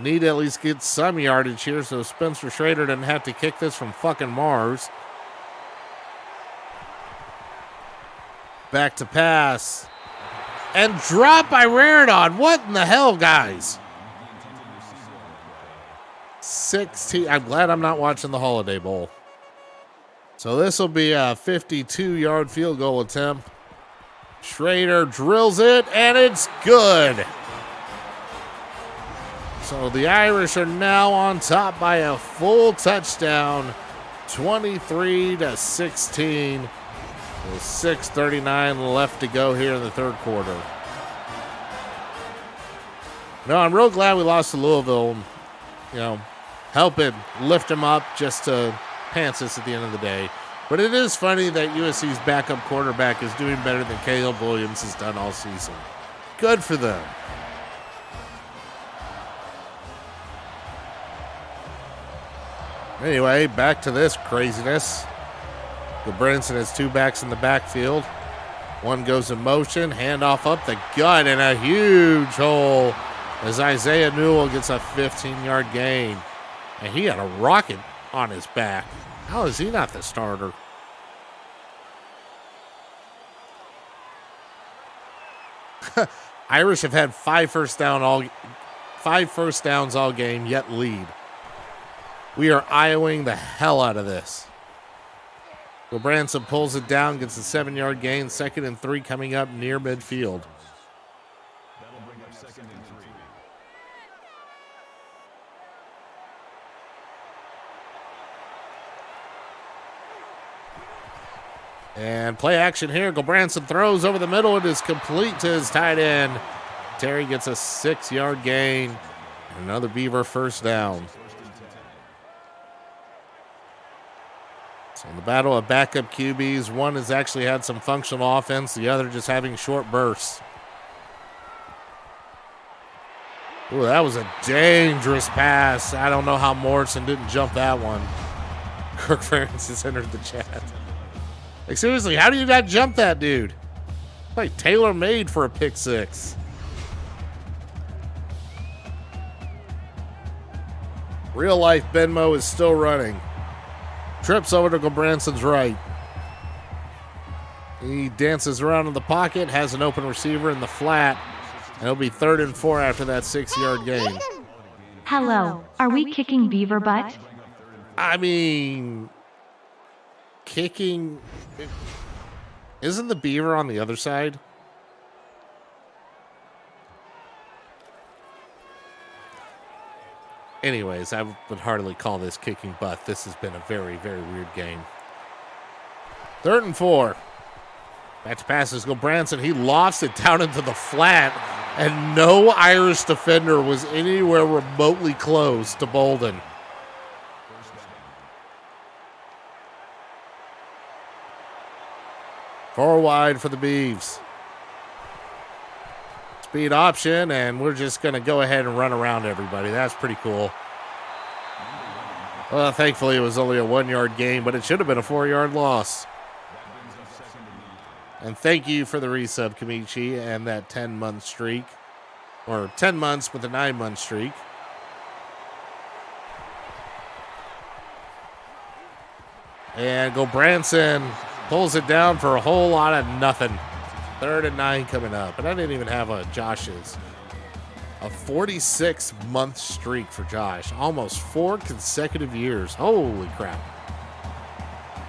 Speaker 1: Need to at least get some yardage here so Spencer Schrader doesn't have to kick this from fucking Mars. Back to pass. And drop by Raridan. What in the hell, guys? 16. I'm glad I'm not watching the Holiday Bowl. So this will be a 52-yard field goal attempt. Schrader drills it, and it's good. So the Irish are now on top by a full touchdown, 23-16. With 6:39 left to go here in the 3rd quarter. No, I'm real glad we lost to Louisville. You know, help it lift them up just to pants us at the end of the day. But it is funny that USC's backup quarterback is doing better than Caleb Williams has done all season. Good for them. Anyway, back to this craziness. Branson has 2 backs in the backfield. One goes in motion, handoff up the gut, and a huge hole as Isaiah Newell gets a 15-yard gain. And he had a rocket on his back. How is he not the starter? Irish have had 5 first downs all game, yet lead. We are eyeing the hell out of this. Branson pulls it down, gets a 7-yard gain, 2nd and 3 coming up near midfield.
Speaker 3: That'll bring up 2nd and 3.
Speaker 1: And play action here. Branson throws over the middle. It is complete to his tight end. Terry gets a 6-yard gain. Another Beaver first down. So in the battle of backup QBs, one has actually had some functional offense. The other just having short bursts. Ooh, that was a dangerous pass. I don't know how Morrison didn't jump that one. Kirk Ferentz has entered the chat. Like, seriously, how do you not jump that dude? Like tailor-made for a pick 6. Real life Benmo is still running. Trips over to Branson's right. He dances around in the pocket, has an open receiver in the flat, and it'll be 3rd and 4 after that 6-yard gain.
Speaker 2: Hello, are we kicking Beaver butt?
Speaker 1: I mean, kicking... Isn't the Beaver on the other side? Anyways, I would hardly call this kicking butt. This has been a very, very weird game. 3rd and 4. Back to passes go Branson. He lofts it down into the flat, and no Irish defender was anywhere remotely close to Bolden. Four wide for the Beavs. Speed option, and we're just going to go ahead and run around everybody. That's pretty cool. Well, thankfully, it was only a 1-yard gain, but it should have been a 4-yard loss. And thank you for the resub, Kamichi, and that 10-month streak. Or 10 months with a 9-month streak. And Branson pulls it down for a whole lot of nothing. 3rd and 9 coming up. And I didn't even have a Josh's. A 46-month streak for Josh. Almost 4 consecutive years. Holy crap.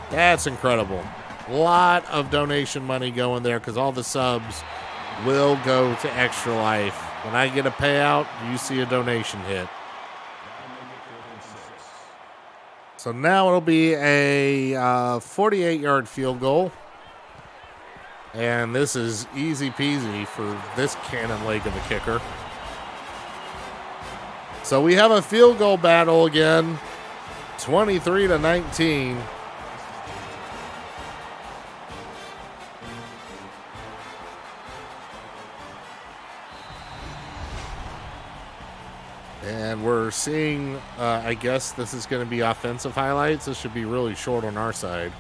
Speaker 1: That's incredible. Lot of donation money going there because all the subs will go to Extra Life. When I get a payout, you see a donation hit. So now it'll be a 48-yard field goal. And this is easy peasy for this cannon leg of a kicker. So we have a field goal battle again, 23-19. And we're seeing, I guess this is going to be offensive highlights. This should be really short on our side.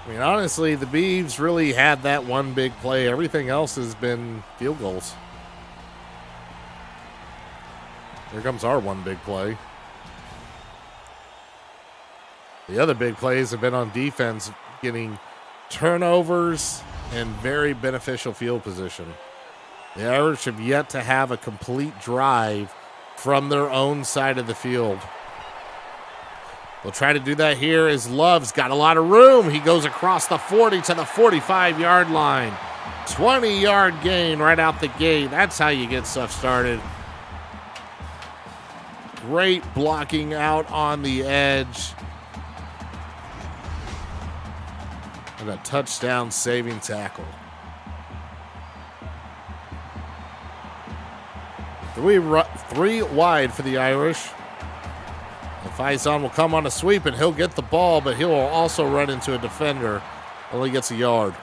Speaker 1: I mean, honestly, the Beavs really had that one big play. Everything else has been field goals. Here comes our one big play. The other big plays have been on defense, getting turnovers and very beneficial field position. The Irish have yet to have a complete drive from their own side of the field. They'll try to do that here as Love's got a lot of room. He goes across the 40 to the 45-yard line. 20-yard gain right out the gate. That's how you get stuff started. Great blocking out on the edge. And a touchdown saving tackle. Three wide for the Irish. And Faison will come on a sweep and he'll get the ball, but he'll also run into a defender. Only gets a yard.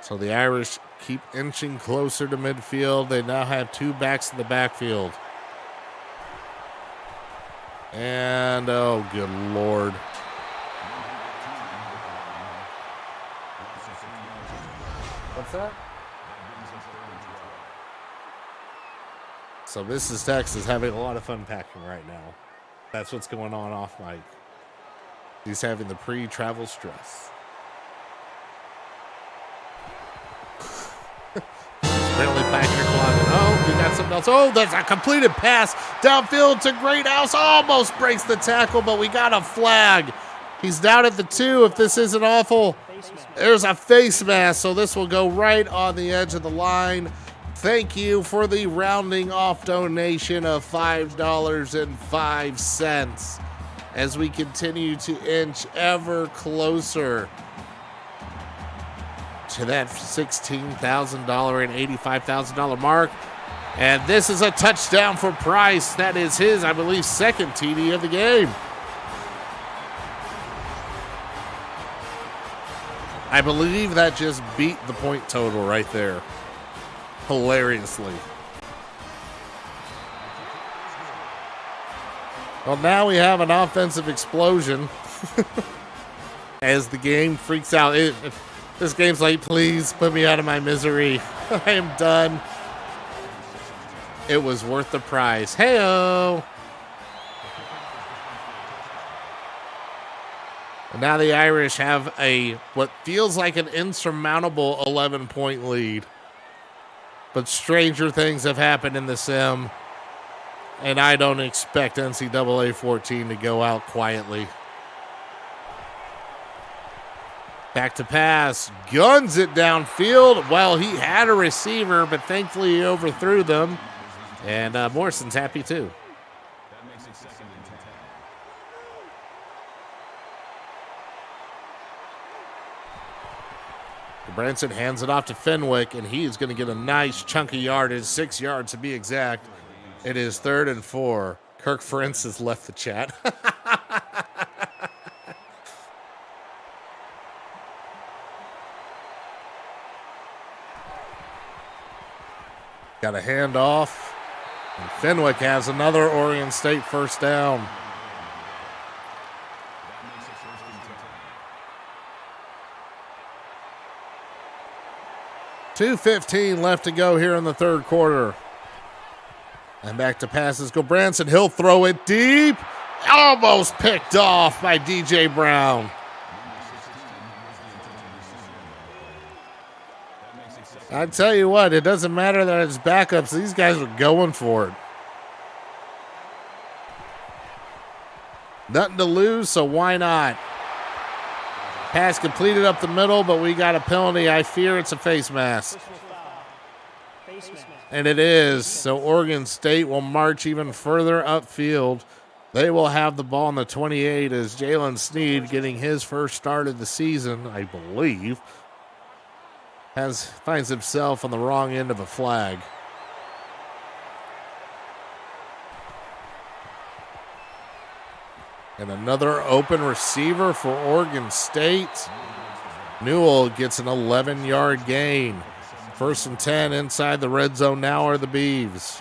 Speaker 1: So the Irish keep inching closer to midfield. They now have two backs in the backfield. And, oh, good Lord. What's that? So Mrs. Tex is having a lot of fun packing right now. That's what's going on off mic. He's having the pre-travel stress. Apparently packing her closet. Oh, we got something else. Oh, that's a completed pass downfield to Greathouse. Almost breaks the tackle, but we got a flag. He's down at the 2. If this isn't awful, there's a face mask, so this will go right on the edge of the line. Thank you for the rounding off donation of $5.05 as we continue to inch ever closer to that $16,000 and $85,000 mark. And this is a touchdown for Price. That is his, I believe, second TD of the game. I believe that just beat the point total right there. Hilariously. Well, now we have an offensive explosion as the game freaks out. This game's like, please put me out of my misery. I am done. It was worth the price. Hey-o. And now the Irish have what feels like an insurmountable 11-point lead. But stranger things have happened in the sim. And I don't expect NCAA 14 to go out quietly. Back to pass, guns it downfield. Well, he had a receiver, but thankfully he overthrew them. And Morrison's happy too.
Speaker 3: That makes it second and 10.
Speaker 1: Branson hands it off to Fenwick, and he is going to get a nice chunky yardage, 6 yards to be exact. It is 3rd and 4. Kirk Ferentz has left the chat. Got a handoff. And Fenwick has another Oregon State first down.
Speaker 3: That makes it 1st and 10.
Speaker 1: 2:15 left to go here in the third quarter. And back to passes go Branson. He'll throw it deep. Almost picked off by DJ Brown. I tell you what, it doesn't matter that it's backups. These guys are going for it. Nothing to lose, so why not? Pass completed up the middle, but we got a penalty. I fear it's a face mask. And it is. So Oregon State will march even further upfield. They will have the ball in the 28 as Jalen Sneed, getting his first start of the season, I believe, finds himself on the wrong end of a flag. And another open receiver for Oregon State. Newell gets an 11-yard gain. 1st and 10 inside the red zone now are the Beavs.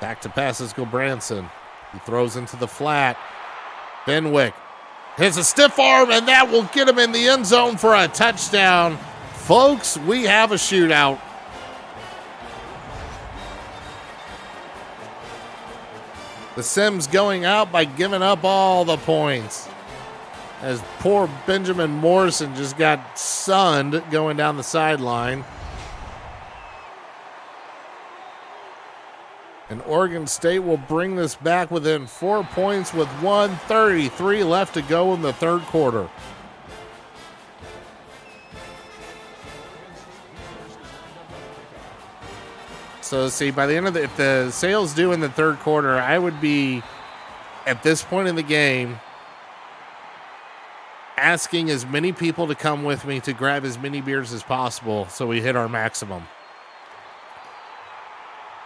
Speaker 1: Back to passes go Branson. He throws into the flat. Benwick hits a stiff arm, and that will get him in the end zone for a touchdown. Folks, we have a shootout. The Sims going out by giving up all the points. As poor Benjamin Morrison just got sunned going down the sideline. And Oregon State will bring this back within 4 points with 1:33 left to go in the third quarter. So, see, by the end of if the sale's due in the third quarter, I would be, at this point in the game, asking as many people to come with me to grab as many beers as possible so we hit our maximum.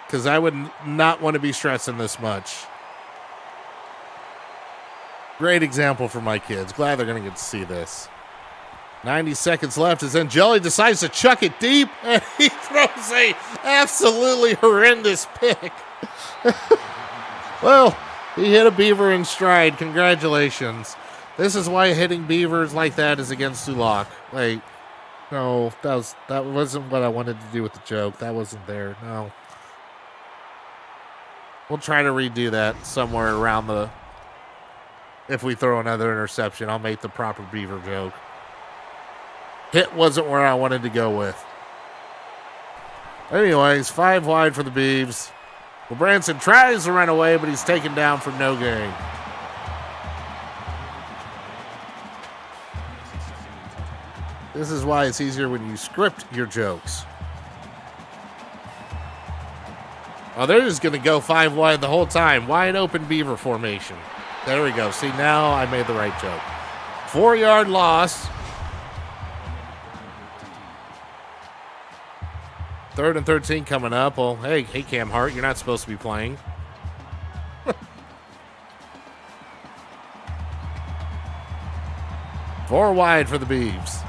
Speaker 1: Because I would not want to be stressing this much. Great example for my kids. Glad they're going to get to see this. 90 seconds left as Angeli decides to chuck it deep, and he throws a absolutely horrendous pick. Well, he hit a beaver in stride. Congratulations. This is why hitting beavers like that is against Sulak. Like, no, that wasn't what I wanted to do with the joke. That wasn't there. No. We'll try to redo that somewhere around the... If we throw another interception, I'll make the proper beaver joke. Hit wasn't where I wanted to go with. Anyways, 5 wide for the Beavs. Well, Branson tries to run away, but he's taken down for no gain. This is why it's easier when you script your jokes. Oh, they're just going to go 5 wide the whole time. Wide open beaver formation. There we go. See, now I made the right joke. 4-yard loss. 3rd and 13 coming up. Well, hey, Cam Hart, you're not supposed to be playing. 4 wide for the Beavs.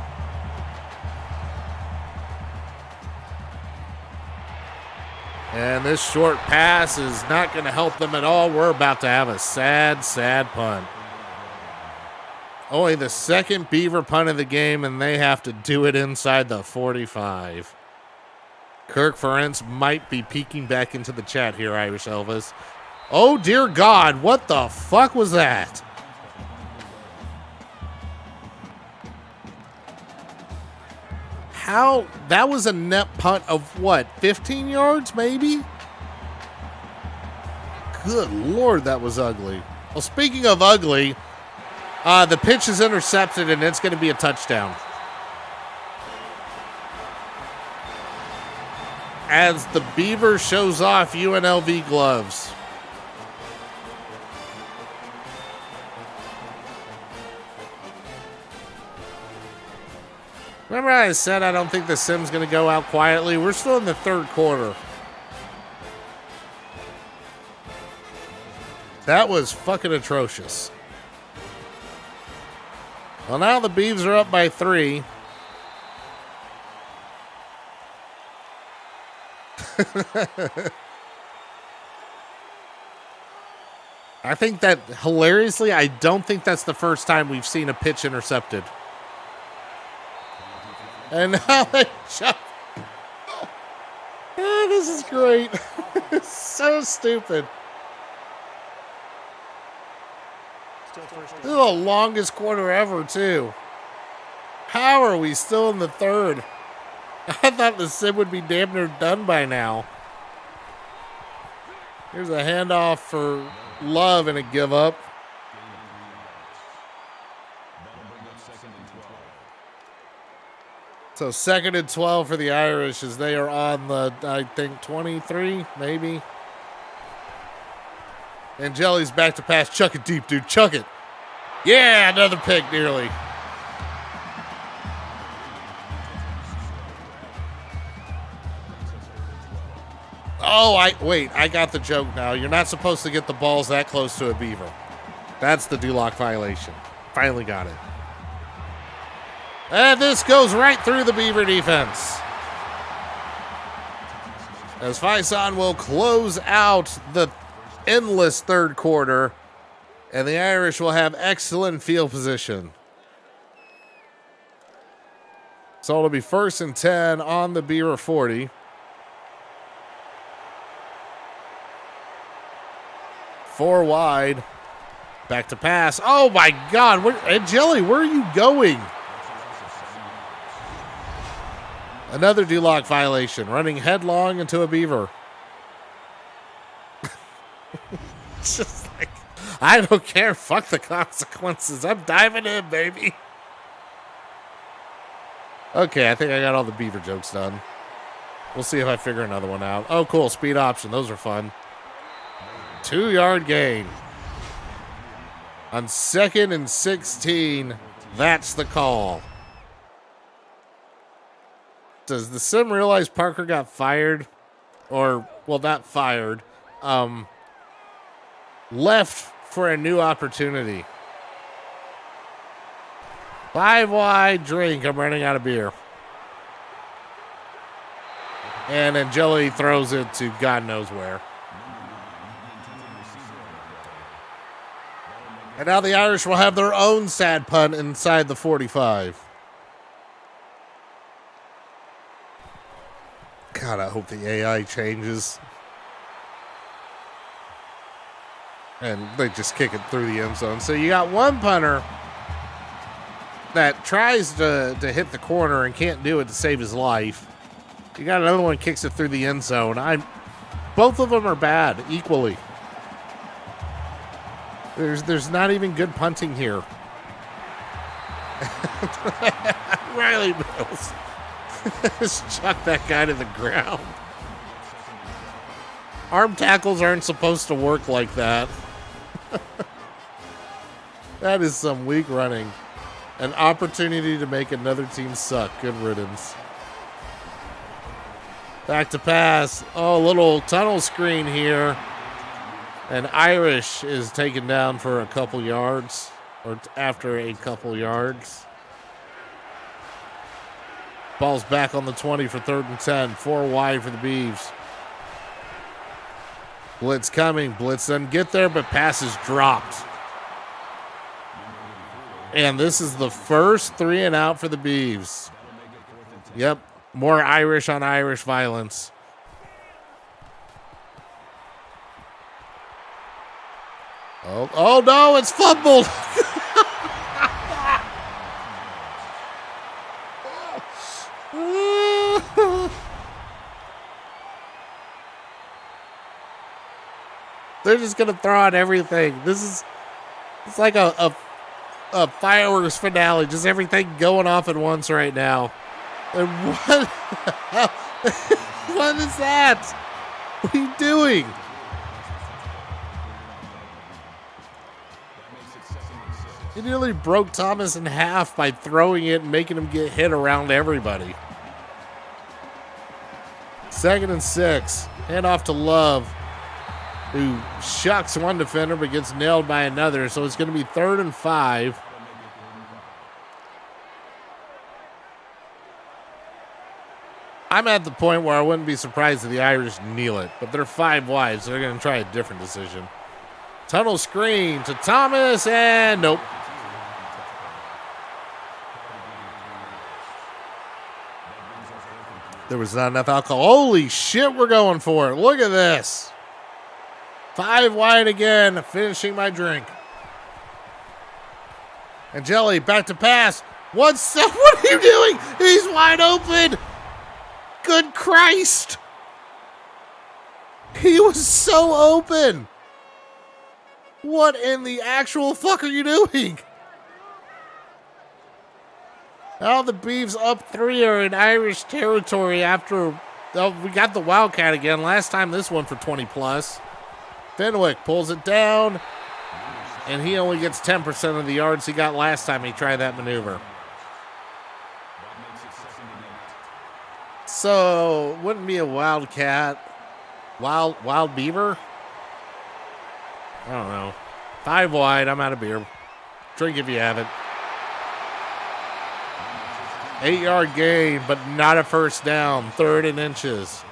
Speaker 1: And this short pass is not going to help them at all. We're about to have a sad, sad punt. Only the second Beaver punt of the game, and they have to do it inside the 45. Kirk Ferentz might be peeking back into the chat here, Irish Elvis. Oh, dear God, what the fuck was that? How? That was a net punt of what, 15 yards maybe? Good Lord, that was ugly. Well, speaking of ugly, the pitch is intercepted and it's going to be a touchdown. As the Beaver shows off UNLV gloves. Remember how I said I don't think the Sim's going to go out quietly? We're still in the third quarter. That was fucking atrocious. Well, now the Beavs are up by 3. I think that, hilariously, I don't think that's the first time we've seen a pitch intercepted. And now they jump. Oh, this is great. It's so stupid.
Speaker 4: Still
Speaker 1: This is the longest quarter ever, too. How are we still in the third? I thought the sim would be damn near done by now. Here's a handoff for Love and a give up. So 2nd and 12 for the Irish as they are on the, I think, 23, maybe. And Jelly's back to pass. Chuck it deep, dude. Chuck it. Yeah, another pick nearly. Oh, I got the joke now. You're not supposed to get the balls that close to a beaver. That's the do-lock violation. Finally got it. And this goes right through the Beaver defense. As Faison will close out the endless third quarter, and the Irish will have excellent field position. So it'll be 1st and 10 on the Beaver 40. Four wide. Back to pass. Oh, my God. Jelly, where are you going? Another do-lock violation. Running headlong into a Beaver. It's just like, I don't care. Fuck the consequences. I'm diving in, baby. Okay, I think I got all the Beaver jokes done. We'll see if I figure another one out. Oh, cool. Speed option. Those are fun. 2-yard gain. On 2nd and 16, that's the call. Does the sim realize Parker got fired? Or, well, not fired. Left for a new opportunity. 5 wide drink. I'm running out of beer. And then Jelly throws it to God knows where. And now the Irish will have their own sad punt inside the 45. God, I hope the AI changes. And they just kick it through the end zone. So you got one punter that tries to hit the corner and can't do it to save his life. You got another one kicks it through the end zone. Both of them are bad equally. There's not even good punting here. Riley Mills. Just chuck that guy to the ground. Arm tackles aren't supposed to work like that. That is some weak running. An opportunity to make another team suck. Good riddance. Back to pass. Oh, a little tunnel screen here. And Irish is taken down for a couple yards. Or after a couple yards. Ball's back on the 20 for 3rd and 10. 4 wide for the Beavs. Blitz coming. Blitz doesn't get there, but pass is dropped. And this is the first 3 and out for the Beavs. Yep. More Irish on Irish violence. Oh no, it's fumbled. They're just going to throw out everything. It's like a fireworks finale. Just everything going off at once right now. And what? What is that? What are you doing? You nearly broke Thomas in half by throwing it and making him get hit around everybody. 2nd and 6. Hand off to Love, who shucks one defender but gets nailed by another. So it's going to be 3rd and 5. I'm at the point where I wouldn't be surprised if the Irish kneel it, but they're 5 wide, so they're going to try a different decision. Tunnel screen to Thomas, and nope. There was not enough alcohol. Holy shit, we're going for it. Look at this. 5 wide again, finishing my drink. Angeli back to pass. What are you doing? He's wide open. Good Christ. He was so open. What in the actual fuck are you doing? Now the Beavs up 3 are in Irish territory after we got the Wildcat again. Last time this one for 20 plus. Fenwick pulls it down, and he only gets 10% of the yards he got last time he tried that maneuver. So, wouldn't be a Wildcat. Wild Beaver? I don't know. 5 wide, I'm out of beer. Drink if you have it. 8-yard gain, but not a first down. 3rd and inches.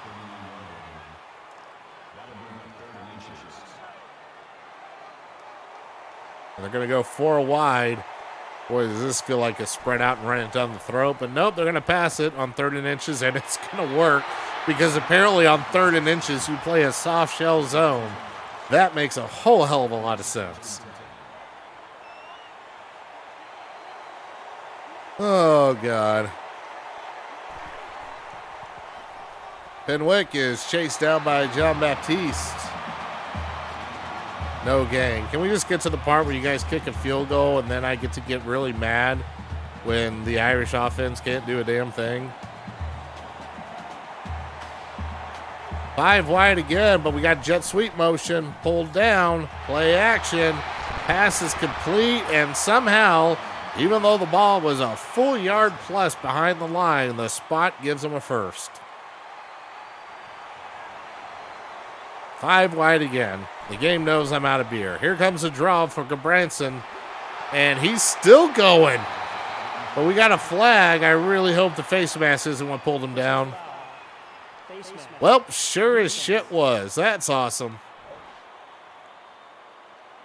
Speaker 1: And they're going to go 4 wide. Boy, does this feel like a spread out and run it down the throat. But nope, they're going to pass it on 3rd and inches, and it's going to work. Because apparently on 3rd and inches, you play a soft shell zone. That makes a whole hell of a lot of sense. Oh, God. Fenwick is chased down by John Baptiste. No gain. Can we just get to the part where you guys kick a field goal and then I get to get really mad when the Irish offense can't do a damn thing? 5 wide again, but we got jet sweep motion. Pulled down. Play action. Pass is complete, and somehow, even though the ball was a full yard plus behind the line, the spot gives them a first. 5 wide again. The game knows I'm out of beer. Here comes a draw for Gabranson, and he's still going. But we got a flag. I really hope the face mask isn't what pulled him down. Well, sure as shit was. That's awesome.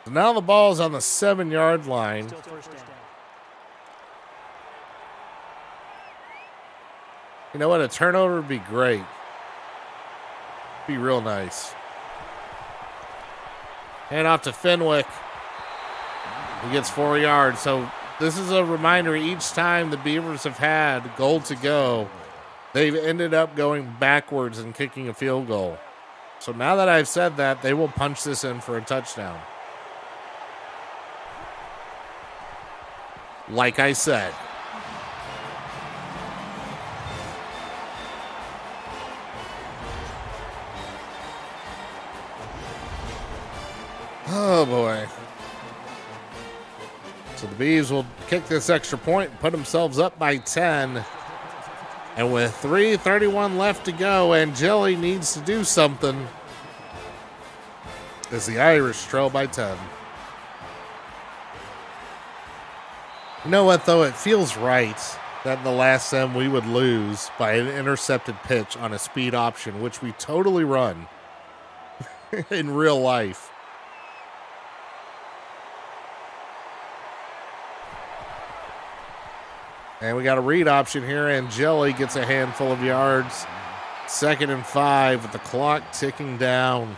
Speaker 1: So now the ball's on the 7-yard line. You know what? A turnover would be great. Be real nice. Hand off to Fenwick. He gets 4 yards. So this is a reminder each time the Beavers have had goal to go, they've ended up going backwards and kicking a field goal. So now that I've said that, they will punch this in for a touchdown. Like I said. Oh, boy. So the Beavs will kick this extra point and put themselves up by 10. And with 3:31 left to go, Angeli needs to do something as the Irish trail by 10. You know what, though? It feels right that in the last sem we would lose by an intercepted pitch on a speed option, which we totally run in real life. And we got a read option here. Angeli gets a handful of yards. 2nd and 5 with the clock ticking down.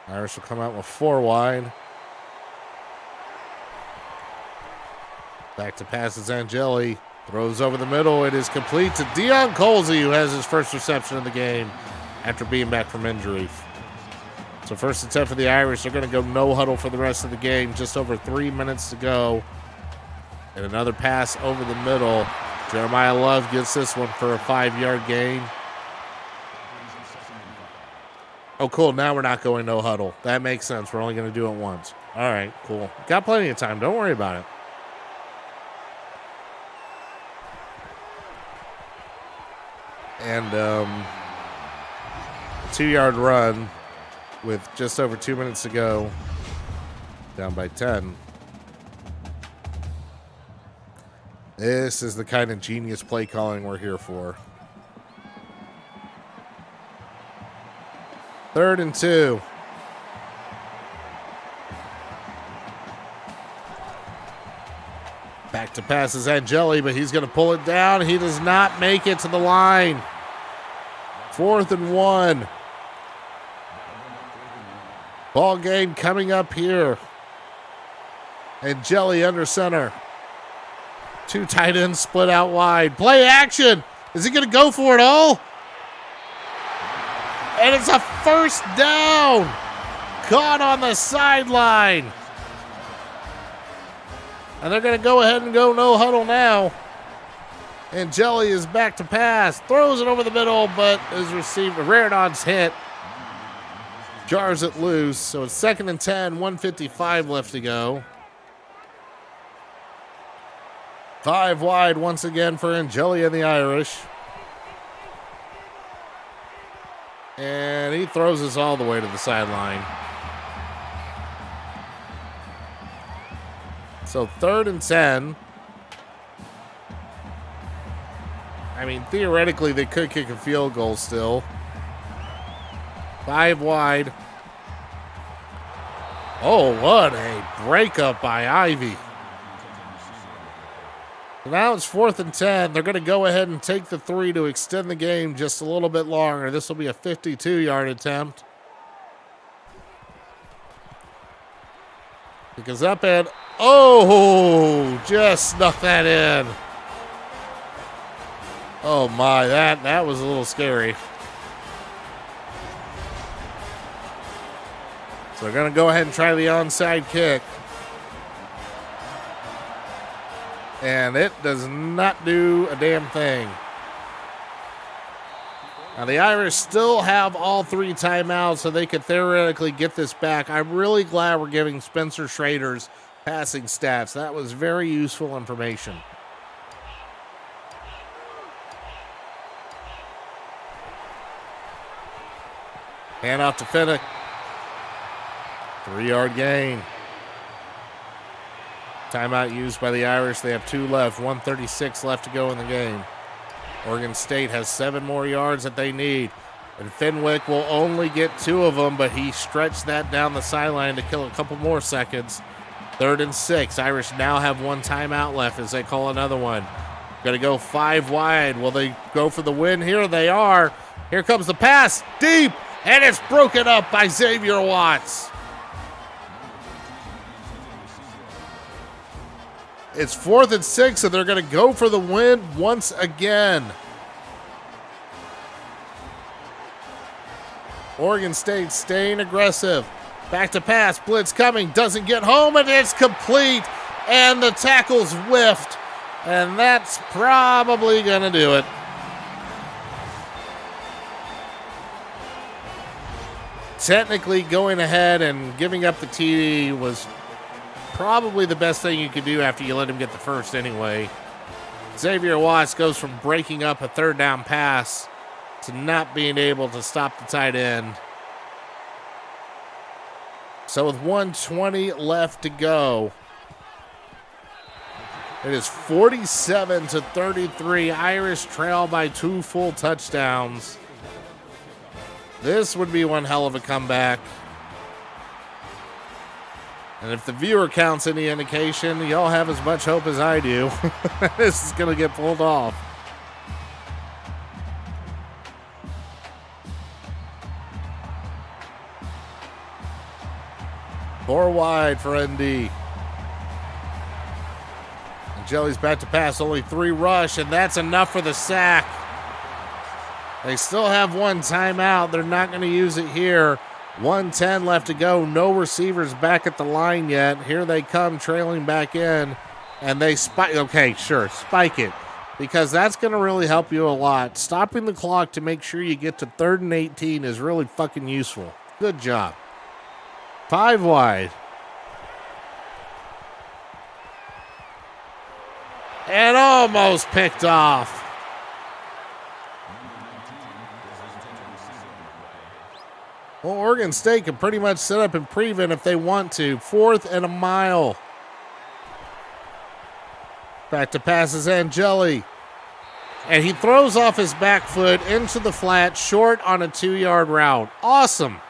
Speaker 1: Irish will come out with 4 wide. Back to passes Angeli. Throws over the middle. It is complete to Dion Colsey, who has his first reception of the game after being back from injury. So 1st and 10 for the Irish. They're going to go no huddle for the rest of the game. Just over 3 minutes to go. And another pass over the middle. Jeremiah Love gets this one for a 5-yard gain. Oh, cool. Now we're not going no huddle. That makes sense. We're only going to do it once. All right, cool. Got plenty of time. Don't worry about it. And 2-yard run with just over 2 minutes to go. Down by 10. This is the kind of genius play calling we're here for. 3rd and 2. Back to passes Angeli, but he's going to pull it down. He does not make it to the line. 4th and 1. Ball game coming up here. And Jelly under center. Two tight ends split out wide. Play action. Is he going to go for it all? And it's a first down. Caught on the sideline. And they're going to go ahead and go no huddle now. And Jelly is back to pass. Throws it over the middle, but is received. Rairdon's hit. Jars it loose. So it's 2nd and 10, 1:55 left to go. 5 wide once again for Angeli and the Irish. And he throws us all the way to the sideline. So 3rd and 10. I mean, theoretically, they could kick a field goal still. 5 wide. Oh, what a breakup by Ivy. Now it's 4th and 10. They're going to go ahead and take the 3 to extend the game just a little bit longer. This will be a 52-yard attempt. Because up and, oh, just snuck that in. Oh my, that was a little scary. So they're going to go ahead and try the onside kick. And it does not do a damn thing. Now the Irish still have all 3 timeouts, so they could theoretically get this back. I'm really glad we're giving Spencer Schrader's passing stats. That was very useful information. Hand off to Finnick. 3-yard gain. Timeout used by the Irish. They have 2 left. 1:36 left to go in the game. Oregon State has 7 more yards that they need. And Fenwick will only get 2 of them, but he stretched that down the sideline to kill a couple more seconds. 3rd and 6. Irish now have 1 timeout left as they call another one. Going to go 5 wide. Will they go for the win? Here they are. Here comes the pass. Deep. And it's broken up by Xavier Watts. It's 4th and 6, and they're going to go for the win once again. Oregon State staying aggressive. Back to pass. Blitz coming. Doesn't get home, and it's complete. And the tackle's whiffed. And that's probably going to do it. Technically, going ahead and giving up the TD was probably the best thing you could do after you let him get the first anyway. Xavier Watts goes from breaking up a 3rd down pass to not being able to stop the tight end. So with 1:20 left to go, it is 47-33. Irish trail by 2 full touchdowns. This would be one hell of a comeback. And if the viewer counts any indication, y'all have as much hope as I do. This is going to get pulled off. Four wide for ND. And Jelly's back to pass. Only 3 rush, and that's enough for the sack. They still have 1 timeout. They're not going to use it here. 1:10 left to go. No receivers back at the line yet. Here they come trailing back in. And they spike. Okay, sure. Spike it. Because that's going to really help you a lot. Stopping the clock to make sure you get to 3rd and 18 is really fucking useful. Good job. 5 wide. And almost picked off. Well, Oregon State can pretty much set up and prevent if they want to. 4th and a mile. Back to passes Angeli. And he throws off his back foot into the flat, short on a 2-yard route. Awesome.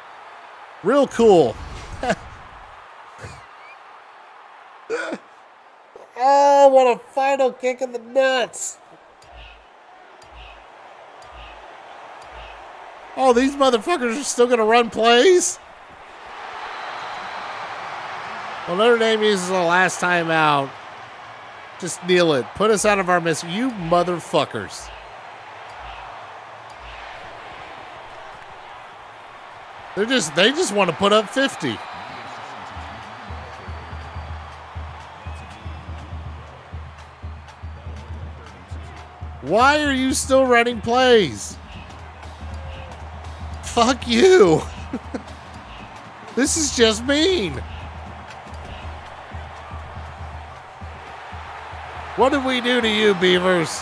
Speaker 1: Real cool. Oh, what a final kick in the nuts. Oh, these motherfuckers are still going to run plays? Well, Notre Dame uses the last time out. Just kneel it. Put us out of our misery. You motherfuckers. They just want to put up 50. Why are you still running plays? Fuck you. This is just mean. What did we do to you, Beavers?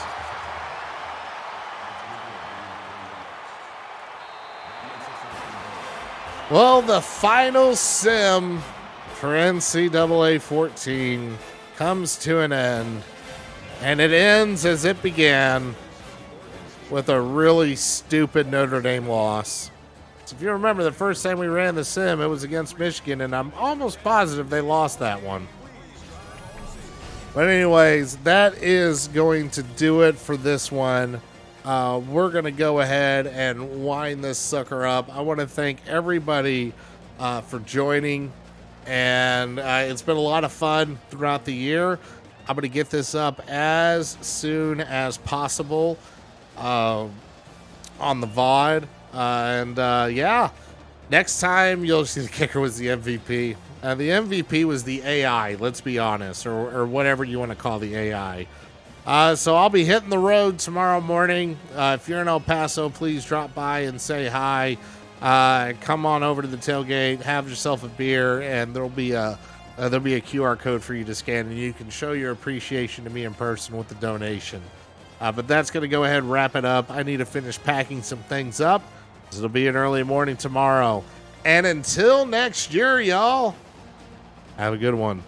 Speaker 1: Well, the final sim for NCAA 14 comes to an end, and it ends as it began with a really stupid Notre Dame loss. So if you remember, the first time we ran the sim, it was against Michigan, and I'm almost positive they lost that one. But anyways, that is going to do it for this one. We're going to go ahead and wind this sucker up. I want to thank everybody for joining, and it's been a lot of fun throughout the year. I'm going to get this up as soon as possible on the VOD. Yeah, next time you'll see the kicker was the MVP. The MVP was the AI, let's be honest, or whatever you want to call the AI. So I'll be hitting the road tomorrow morning. If you're in El Paso, please drop by and say hi. Come on over to the tailgate, have yourself a beer, and there'll be a QR code for you to scan, and you can show your appreciation to me in person with the donation. But that's going to go ahead and wrap it up. I need to finish packing some things up. It'll be an early morning tomorrow. And until next year, y'all, have a good one.